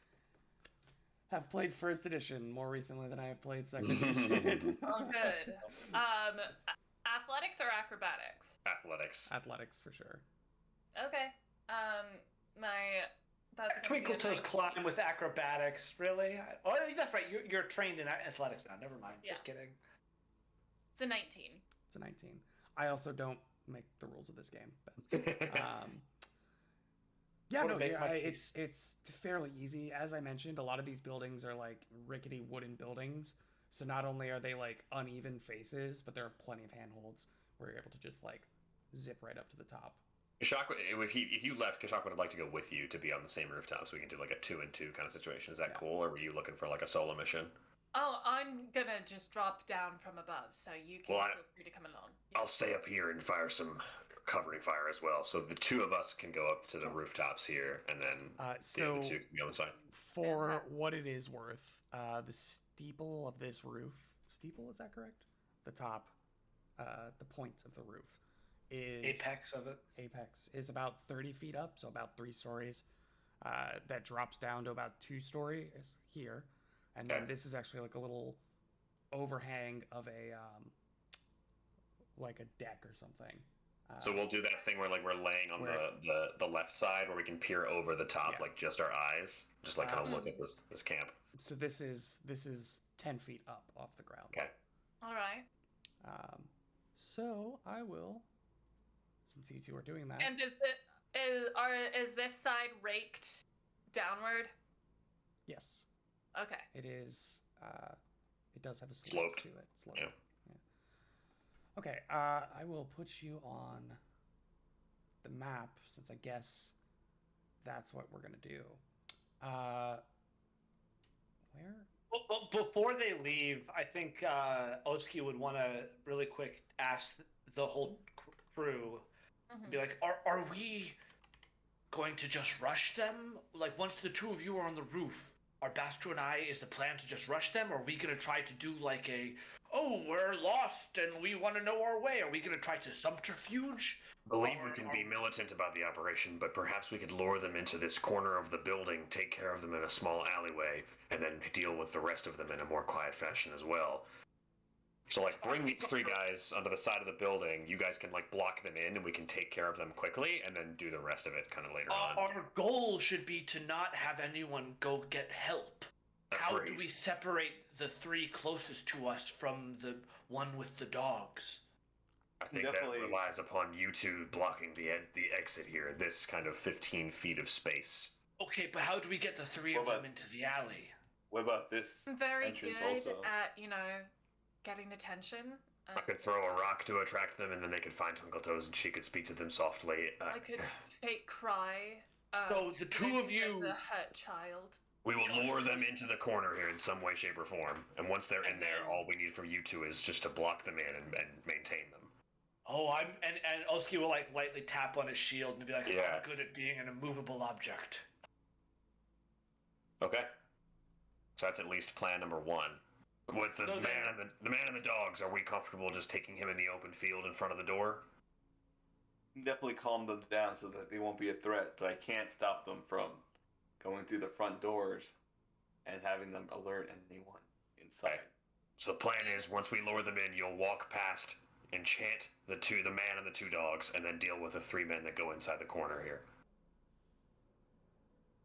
Have played first edition more recently than I have played second edition.
Oh, good. Athletics or acrobatics?
Athletics.
Athletics for sure.
Okay. That's gonna
Twinkle
be a
Toes
nice-
climb with acrobatics, really? Oh, that's right. You're trained in athletics now. Never mind.
Yeah.
Just kidding.
It's a 19.
It's a 19. I also don't make the rules of this game, but Yeah,
Wanna
no,
make
yeah,
my
it's fairly easy. As I mentioned, a lot of these buildings are like rickety wooden buildings. So not only are they like uneven faces, but there are plenty of handholds where you're able to just like zip right up to the top.
Kashak, if you left, Kashak would like to go with you to be on the same rooftop, so we can do like a 2-and-2 kind of situation. Is that
Yeah.
cool, or were you looking for like a solo mission?
Oh, I'm gonna just drop down from above, so you can
Well,
feel free to come along.
I'll stay up here and fire some covering fire as well. So the two of us can go up to the rooftops here, and then the
So
other two can be on the side.
for what it is worth, the steeple of this roof, steeple, is that correct? The top, the points of the roof is
Apex of it.
apex is about 30 feet up, so about 3 stories. That drops down to about 2 stories here, and then
Okay.
this is actually like a little overhang of a like a deck or something.
So we'll do that thing where like we're laying on
Where-
the left side where we can peer over the top,
Yeah.
like just our eyes, just like kind of
Um,
look at this camp.
So this is 10 feet up off the ground.
Okay.
All right.
So I will, since you two are doing that.
And is this side raked downward?
Yes,
Okay.
it is. It does have a
Slope.
to it. Slope.
Yeah.
Okay. I will put you on the map since I guess that's what we're gonna do. Where?
Well, before they leave, I think Oski would want to really quick ask the whole crew,
Mhm.
Be like, are we going to just rush them? Like, once the two of you are on the roof, are Bastro and I, is the plan to just rush them? Or are we going to try to do like oh, we're lost and we want to know our way? Are we going to try to subterfuge?
Believe we can be militant about the operation, but perhaps we could lure them into this corner of the building, take care of them in a small alleyway, and then deal with the rest of them in a more quiet fashion as well. So, like, bring these 3 guys onto the side of the building. You guys can, like, block them in, and we can take care of them quickly, and then do the rest of it kind of later on.
Our goal should be to not have anyone go get help. How do
Agreed.
we separate the 3 closest to us from the one with the dogs?
I think
Definitely.
that relies upon you two blocking the exit here, this kind of 15 feet of space.
Okay, but how do we get the 3
What
of them
about-
into the alley?
What about this
I'm very
entrance
good
also?
at, getting attention.
I could throw a rock to attract them, and then they could find Twinkle Toes, and she could speak to them softly.
I could fake cry.
So the two of
maybe as
you-
a hurt child.
We will lure them into the corner here in some way, shape, or form. And once they're in there, all we need from you two is just to block them in and maintain them.
Oh, and Oski will like lightly tap on his shield and be like,
Yeah.
I'm good at being an immovable object.
Okay. So that's at least plan number 1. With the
So
man and the dogs, are we comfortable just taking him in the open field in front of the door?
Definitely calm them down so that they won't be a threat, but I can't stop them from going through the front doors and having them alert anyone inside.
Right. So the plan is, once we lure them in, you'll walk past, enchant the man and the 2 dogs, and then deal with the 3 men that go inside the corner here.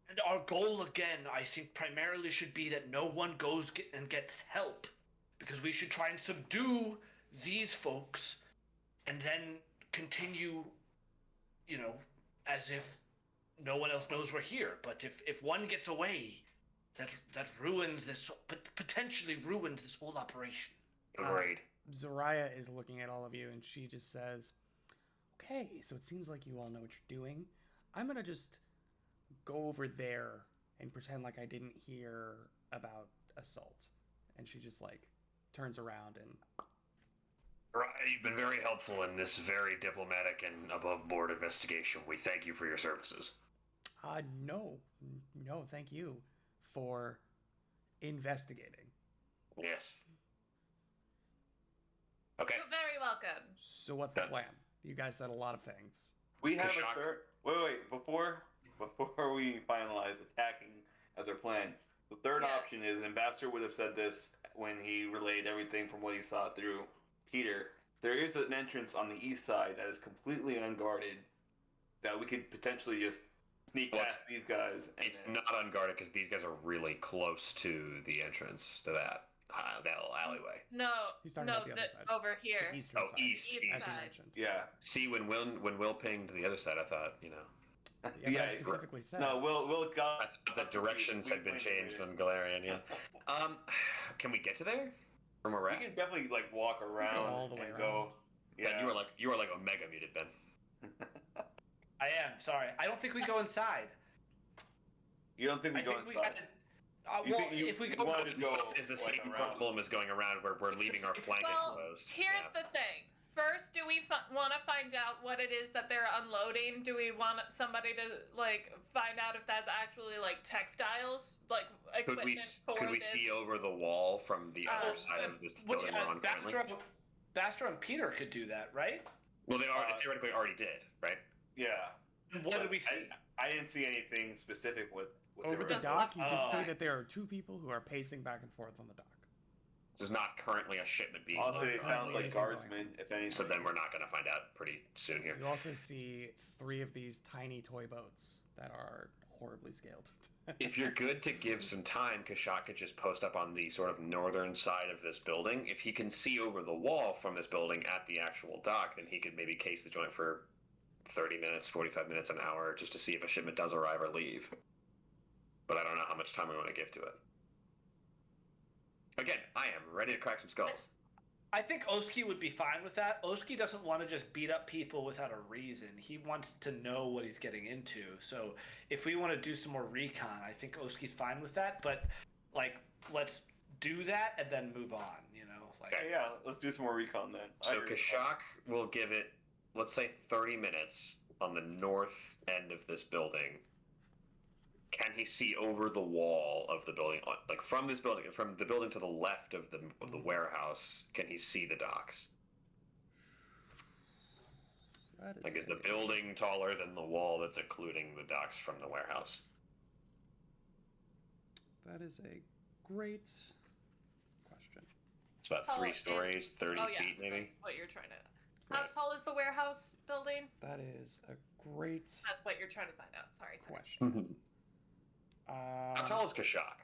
And our goal again, I think, primarily should be that no one goes and gets help, because we should try and subdue these folks, and then continue, as if no one else knows we're here. But if one gets away, that ruins this, potentially ruins this whole operation.
Agreed.
Zoraya is looking at all of you and she just says, okay, so it seems like you all know what you're doing. I'm gonna just go over there and pretend like I didn't hear about assault. And she just like turns around and
Right, you've been very helpful in this very diplomatic and above-board investigation. We thank you for your services.
no, thank you for investigating.
Yes. Okay.
You're very welcome.
So what's the
Done.
plan? You guys said a lot of things.
We have
Kashak.
a third. Wait, before we finalize attacking as our plan, the third
Yeah.
option is Ambassador would have said this when he relayed everything from what he saw through Peter. There is an entrance on the east side that is completely unguarded that we could potentially just sneak
Well,
past these guys. And
It's
then-
not unguarded because these guys are really close to the entrance to that little alleyway.
No,
He's talking
no,
about the other side.
over here.
The eastern
Oh,
side.
east,
East
east.
As you
side.
mentioned.
Yeah.
See, when Will pinged the other side, I thought,
Yeah,
Yeah,
that specifically said.
No, Will got.
I thought the directions had been changed on Galarian. Yeah. Can we get to there from where we're
We
at?
can definitely like walk around
all the way
and
around.
go.
Ben,
Yeah.
you were like Omega muted, Ben.
I am sorry. I don't think we go inside.
You don't think we
I
go
think we
inside?
gotta.
You
Well,
think you
if we
you
go,
wanna just go
Is the
like
same
around?
problem as going around where we're leaving our blanket
Well,
exposed?
here's
Yeah.
the thing. First, do we want to find out what it is that they're unloading? Do we want somebody to like find out if that's actually like textiles, like
Could
equipment
we
for
could we
this?
see over the wall from the other side of this building we're on currently?
Bastro and Peter could do that, right?
Well, they theoretically already did, right?
Yeah.
And what did we see?
I didn't see anything specific with
Over the
were-
dock, you just see
Oh.
that there are two people who are pacing back and forth on the dock.
There's not currently a shipment being
Also,
loaded.
it sounds like
Anything going
guardsmen, if anything.
So then we're not going to find out pretty soon here.
You also see 3 of these tiny toy boats that are horribly scaled.
If you're good to give some time, Kashak could just post up on the sort of northern side of this building. If he can see over the wall from this building at the actual dock, then he could maybe case the joint for 30 minutes, 45 minutes, an hour, just to see if a shipment does arrive or leave. But I don't know how much time we want to give to it. Again, I am ready to crack some skulls.
I think Oski would be fine with that. Oski doesn't want to just beat up people without a reason. He wants to know what he's getting into. So if we want to do some more recon, I think Oski's fine with that. But like, let's do that and then move on. You know, like
Okay, yeah, let's do some more recon then. I
So
agree.
Kashak will give it, let's say, 30 minutes on the north end of this building. Can he see over the wall of the building, like from this building, from the building to the left of the warehouse? Can he see the docks?
That
Like, is the
great.
building taller than the wall that's occluding the docks from the warehouse?
That is a great question.
It's about
Tall
3
is-
stories, 30
Oh yeah,
feet maybe.
that's what you're trying to. How
Right.
tall is the warehouse building?
That is a great
That's what you're trying to find out. Sorry.
question.
How tall is Kashak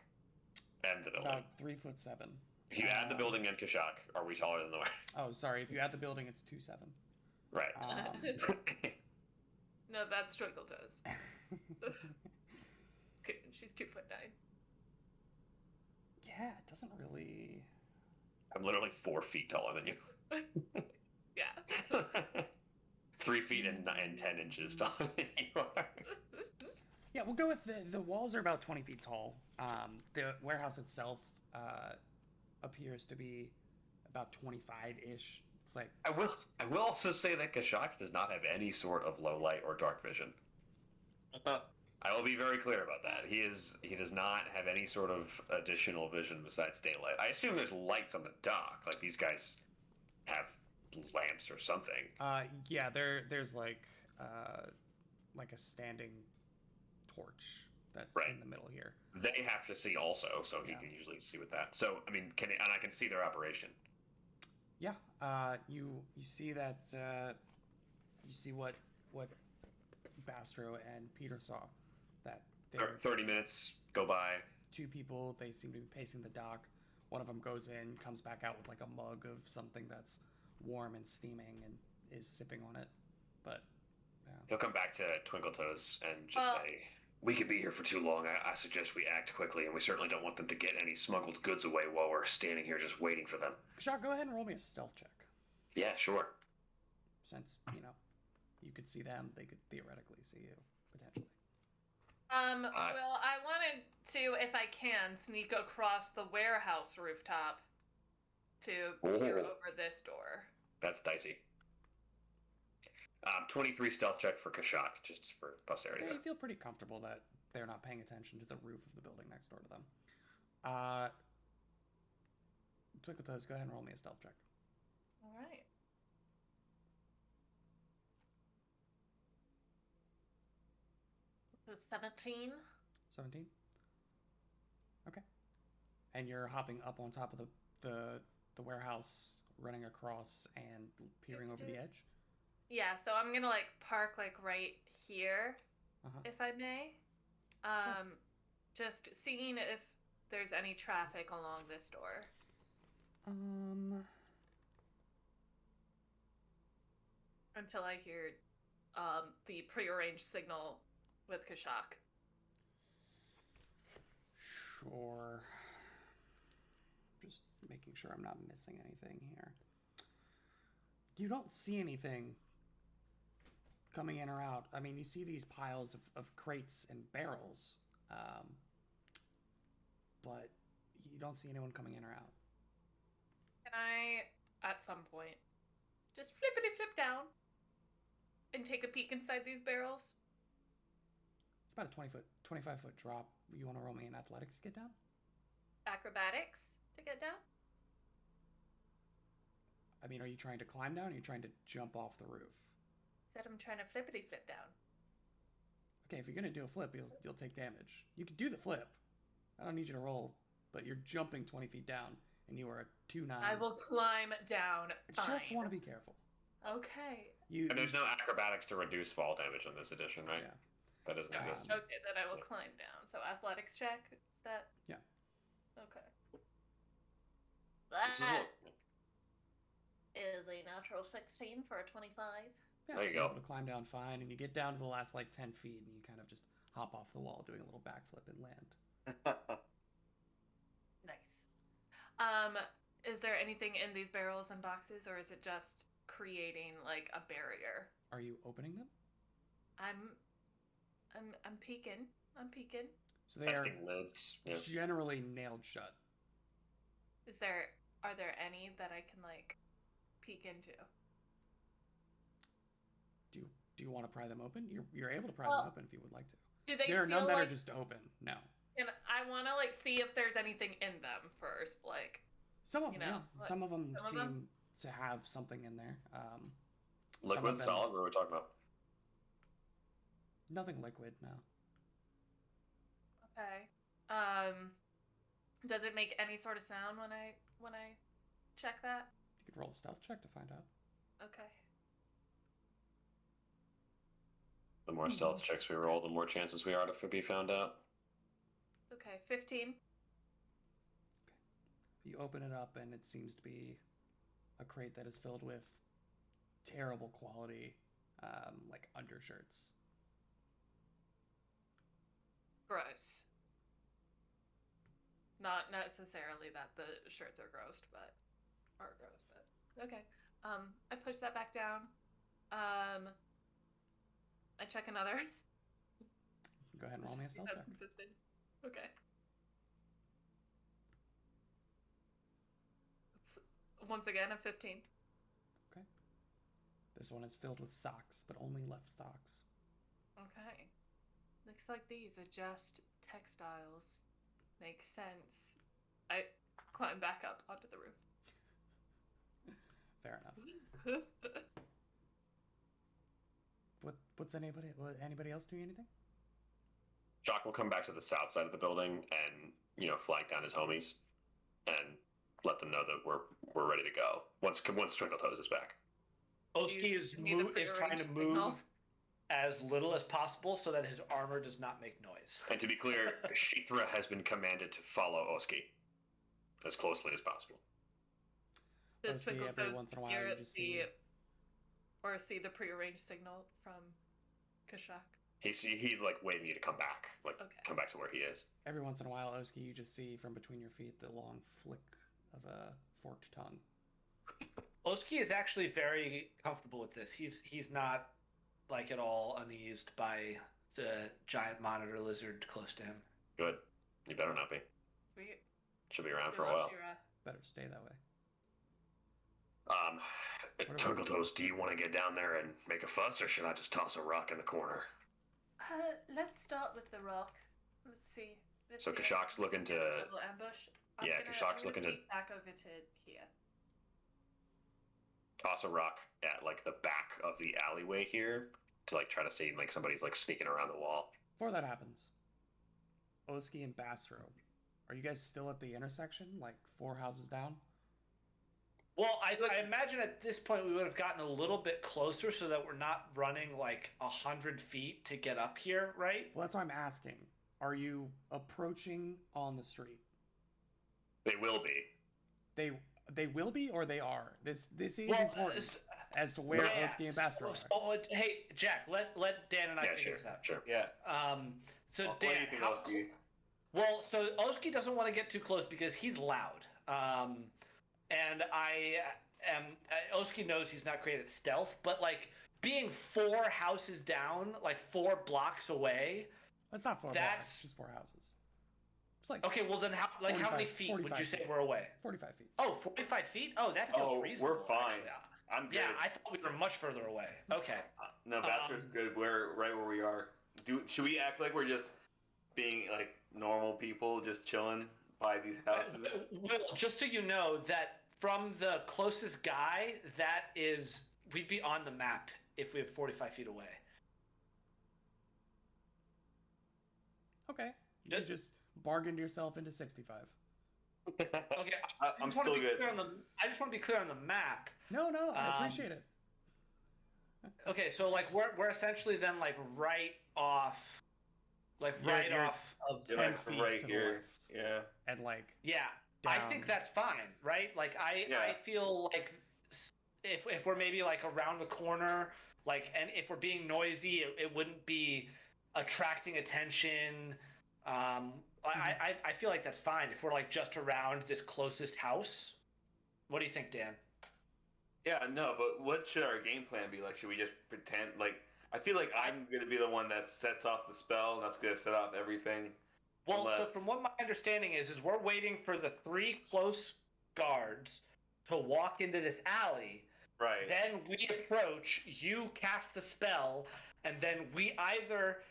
and the building?
About 3'7".
If you add the building and Kashak, are we taller than the warehouse?
Oh, sorry. If you add the building, it's 2'7".
Right.
No, that's Twinkle Toes. Okay, she's 2'9".
Yeah, it doesn't really.
I'm literally 4 feet taller than you.
Yeah.
3 feet and 10 inches taller than you are.
Yeah, we'll go with the walls are about 20 feet tall. The warehouse itself appears to be about 25-ish. It's like
I will also say that Kashak does not have any sort of low light or dark vision. I will be very clear about that. He does not have any sort of additional vision besides daylight. I assume there's lights on the dock, like these guys have lamps or something.
yeah, there's like a standing torch that's
Right.
in the middle here.
They have to see also, so he
Yeah.
can usually see with that. So I mean, and I can see their operation.
Yeah, you see that you see what Bastro and Peter saw, that there are
30 minutes go by.
2 people. They seem to be pacing the dock. One of them goes in, comes back out with like a mug of something that's warm and steaming, and is sipping on it. But
He'll come back to Twinkle Toes and just say, "We could be here for too long. I suggest we act quickly, and we certainly don't want them to get any smuggled goods away while we're standing here just waiting for them."
Kashak, go ahead and roll me a stealth check.
Yeah, sure.
Since you could see them, they could theoretically see you potentially.
Well, I wanted to, if I can, sneak across the warehouse rooftop to peer
Oh.
over this door.
That's dicey. 23 stealth check for Kashak, just for posterity.
Yeah, you feel pretty comfortable that they're not paying attention to the roof of the building next door to them. Twinkle Toes, go ahead and roll me a stealth check.
All right. The 17.
17. Okay. And you're hopping up on top of the warehouse, running across and peering over the edge.
Yeah, so I'm gonna like park like right here,
Uh-huh.
if I may. Just seeing if there's any traffic along this door. Until I hear the prearranged signal with Kashak.
Sure. Just making sure I'm not missing anything here. You don't see anything coming in or out. I mean, you see these piles of crates and barrels, but you don't see anyone coming in or out.
Can I, at some point, just flippity flip down and take a peek inside these barrels?
It's about a 25-foot drop. You want to roll me in athletics to get down?
Acrobatics to get down?
I mean, are you trying to climb down or are you trying to jump off the roof?
Said I'm trying to flippity flip down.
Okay, if you're going to do a flip, you'll take damage. You can do the flip. I don't need you to roll, but you're jumping 20 feet down, and you are a 2-9.
I will climb down.
I just want to be careful.
Okay.
And there's no acrobatics to reduce fall damage in this edition, right?
Yeah.
That doesn't exist.
Okay, then I will climb down. So athletics check. Is that?
Yeah.
Okay.
Which is
That
what-
is a natural 16 for a 25.
Yeah,
There you
you're
go.
able to climb down fine, and you get down to the last, 10 feet, and you kind of just hop off the wall doing a little backflip and land.
Nice. Is there anything in these barrels and boxes, or is it just creating a barrier?
Are you opening them?
I'm peeking. I'm peeking.
So they are
Testing lids. Yeah.
generally nailed shut.
Are there any that I can peek into?
Do you want to pry them open? You're able to pry
Well,
them open if you would like to.
Do they
There are
feel
none that are
like,
just open. No.
and I want to see if there's anything in them first.
Some of them,
know,
yeah. Some of them
some of
seem
them?
to have something in there. Some
Liquid,
of them-
solid, what are we talking about?
Nothing liquid, no.
Okay. Does it make any sort of sound when I check that?
You could roll a stealth check to find out.
Okay.
The more stealth checks we roll, the more chances we are to be found out.
Okay. 15.
You open it up, and it seems to be a crate that is filled with terrible quality, undershirts.
Gross. Not necessarily that the shirts are gross, but okay. I push that back down. I check another.
Go ahead and roll me a stealth check.
Consistent. Okay. Once again, a 15.
This one is filled with socks, but only left socks.
Okay. Looks like these are just textiles. Makes sense. I climb back up onto the roof.
Fair enough. Anybody else doing anything?
Jock will come back to the south side of the building and, flag down his homies and let them know that we're ready to go once Twinkle Toes is back.
Oski is
You need a
trying to
prearranged
move
signal?
as little as possible so that his armor does not make noise.
And to be clear, Shithra has been commanded to follow Oski as closely as possible.
Does
Mostly
Twinkle
every
Toes
once in a while
hear
you just see-
see the prearranged signal from Kashak?
He's waving you to come back,
Okay.
come back to where he is.
Every once in a while, Oski, you just see from between your feet the long flick of a forked tongue.
Oski is actually very comfortable with this. He's not at all uneased by the giant monitor lizard close to him.
Good. You better not be.
Sweet.
Should be around
We
for a
love
while.
Shira.
Better stay that way.
Twinkle Toes, do you want to get down there and make a fuss, or should I just toss a rock in the corner?
Let's start with the rock. Let's see.
So Kashak's looking to...
A little ambush.
Yeah, Kashak's looking to
back over to here.
toss a rock at the back of the alleyway here to try to see somebody's sneaking around the wall.
Before that happens, Oski and Bassrobe, are you guys still at the intersection, 4 houses down?
Well, I imagine at this point we would have gotten a little bit closer so that we're not running 100 feet to get up here, right?
Well, that's why I'm asking. Are you approaching on the street?
They will be.
They will be, or they are. This is
Well,
important. as to where
Yeah,
Oski and Bastro are.
hey, Jack, let Dan and I
Yeah,
figure
sure,
this out.
sure.
Yeah.
So
What
Dan,
do you think,
how
Oski?
well, so Oski doesn't want to get too close because he's loud. And Oski knows he's not great at stealth, but like being 4 houses down, like 4 blocks away.
That's not 4 blocks,
That's
just 4 houses. It's like
okay. Well, then how many
45
feet would you
45
say
feet.
we're away?
45 feet.
Oh, 45 feet? Oh, that feels
Oh,
reasonable.
we're fine.
actually.
I'm good.
Yeah, I thought we were much further away. Okay.
No, Bachelor's good. We're right where we are. Should we act like we're just being like normal people, just chilling by these houses?
Well, just so you know that from the closest guy, we'd be on the map if we have 45 feet away.
Okay. You just bargained yourself into 65.
Okay,
I'm
just wanna
still
be
good.
clear I just want to be clear on the map.
No, I appreciate it.
Okay, so like we're essentially then like right off, like
You're-
right
you're-
off of.
You're
10
like
feet
right
to the
here.
left.
Yeah.
And like
Yeah, I
down.
think that's fine, right? Like I
Yeah.
feel like if we're maybe like around the corner, like, and if we're being noisy, it wouldn't be attracting attention. I feel like that's fine if we're like just around this closest house. What do you think, Dan?
Yeah, no, but what should our game plan be? Like, should we just pretend? Like, I feel like I'm gonna be the one that sets off the spell, and that's gonna set off everything.
Well,
Unless-
so from what my understanding is we're waiting for the 3 close guards to walk into this alley.
Right.
Then we approach, you cast the spell, and then we either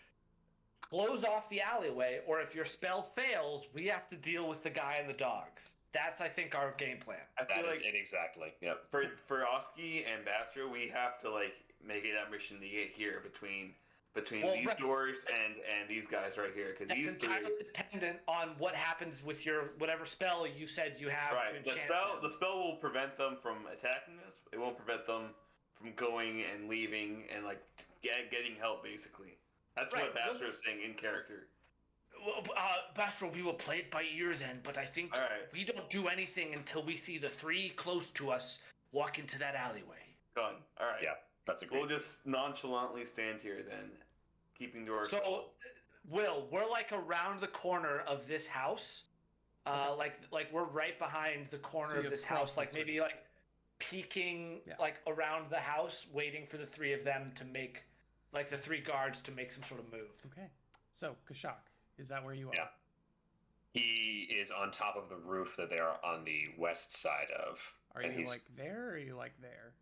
close off the alleyway, or if your spell fails, we have to deal with the guy and the dogs. That's, I think, our game plan.
I
That
feel
is
like
it exactly. Yep.
for Oski and Bastro, we have to like make it a mission to get here between
Well,
these
right.
doors and these guys right here, because
That's
these three.
entirely dependent on what happens with your whatever spell you said you have to
Right.
enchant
The
them.
spell will prevent them from attacking us. It won't prevent them from going and leaving and like getting help. Basically, that's
Right,
what Bastro is saying in character.
Well, Bastro, we will play it by ear then, but I think
All right.
we don't do anything until we see the 3 close to us walk into that alleyway.
Done. All right.
Yeah, that's a great.
We'll just nonchalantly stand here then, keeping to
So,
ourselves.
Will, we're like around the corner of this house. Like we're right behind the corner
So
of
you
this
approach
house, like
this way.
maybe like peeking
Yeah.
like around the house, waiting for the 3 of them to make, like the 3 guards to make some sort of move.
Okay. So, Kashak, is that where you are?
Yeah. He is on top of the roof that they are on the west side of.
Are
and
you
he's,
like there or are you like there?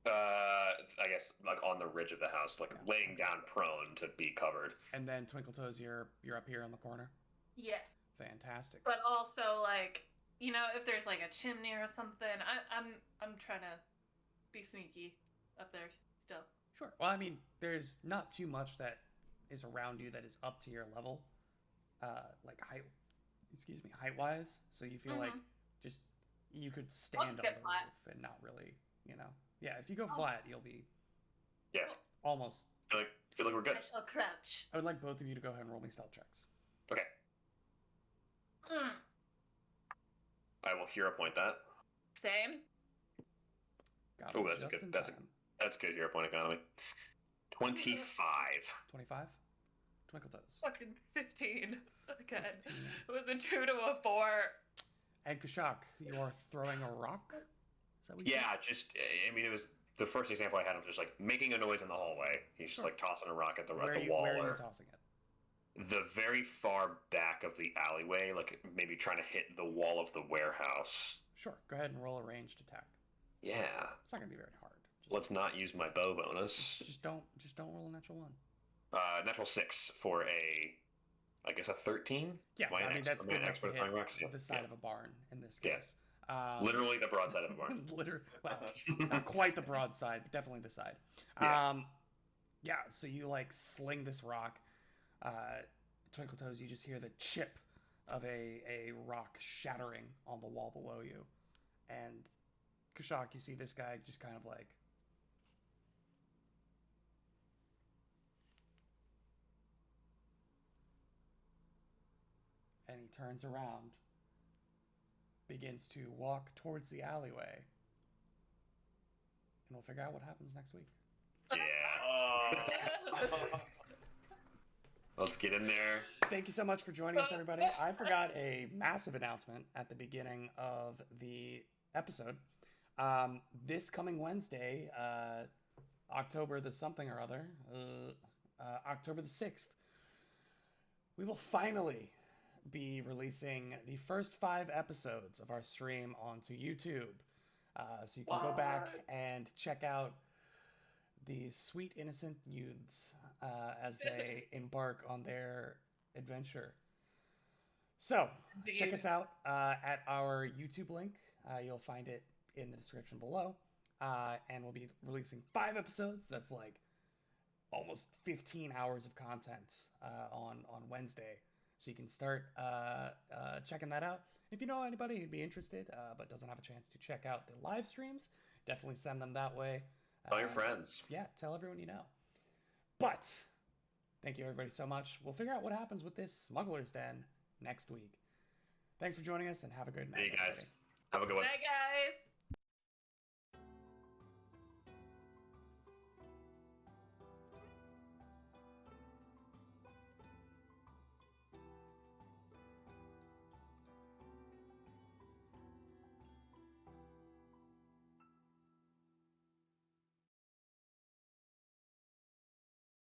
I guess like on the ridge of the house, like
Yeah.
laying down prone to be covered.
And then Twinkle Toes, you're up here on the corner?
Yes.
Fantastic.
But also, like, you know, if there's like a chimney or something, I'm trying to be sneaky up there still.
Sure. Well, I mean, there's not too much that is around you that is up to your level, like height wise. So you feel like just you could stand on the
get flat.
roof and not really, Yeah, if you go
Oh.
flat, you'll be
Yeah,
almost.
feel like we're good.
I shall crouch.
I would like both of you to go ahead and roll me stealth checks.
Okay,
Mm.
I will hero point that.
Same.
Got
Ooh,
it
that's a
just
good-
in
that's a-
time.
That's good hero point economy. 25.
25. Twinkle Toes.
Fucking 15 again.
15.
It was a 2 to a 4.
And Kashak, you are throwing a rock. Is that what you
Yeah, just I mean, it was the first example I had of just like making a noise in the hallway. He's just
Sure.
like tossing a rock at the,
Where,
at
are
the
you,
wall.
where are
or
you tossing it?
the very far back of the alleyway, like maybe trying to hit the wall of the warehouse.
Sure. Go ahead and roll a ranged attack.
Yeah,
It's not gonna be very hard. Just,
let's not use my bow bonus.
just don't roll a natural one.
Natural 6 for I guess a 13.
Yeah,
Am I
I
an
mean
ex-
that's
am I
good
an
enough to
expert at throwing
hit
rocks? Yeah,
the side
yeah.
of a barn in this
Yeah.
case.
Literally the broadside of the barn.
Well, not quite the broadside, but definitely the side.
Yeah.
Yeah. So you like sling this rock. Twinkle Toes, you just hear the chip of a rock shattering on the wall below you, and Kashak, you see this guy just kind of like. And he turns around, begins to walk towards the alleyway, and we'll figure out what happens next week.
Yeah. Let's get in there.
Thank you so much for joining us, everybody. I forgot a massive announcement at the beginning of the episode. This coming Wednesday, October the something or other, October the 6th, we will finally be releasing the first 5 episodes of our stream onto YouTube. So you can go back and check out these sweet, innocent youths as they embark on their adventure. So, check us out at our YouTube link. You'll find it in the description below. And we'll be releasing 5 episodes. That's like almost 15 hours of content on Wednesday. So you can start checking that out. If you know anybody who'd be interested but doesn't have a chance to check out the live streams, definitely send them that way.
Tell your friends.
Yeah, tell everyone you know. But thank you everybody so much. We'll figure out what happens with this Smuggler's Den next week. Thanks for joining us and have a good night.
Hey guys.
Everybody.
Have a good one.
Bye, guys.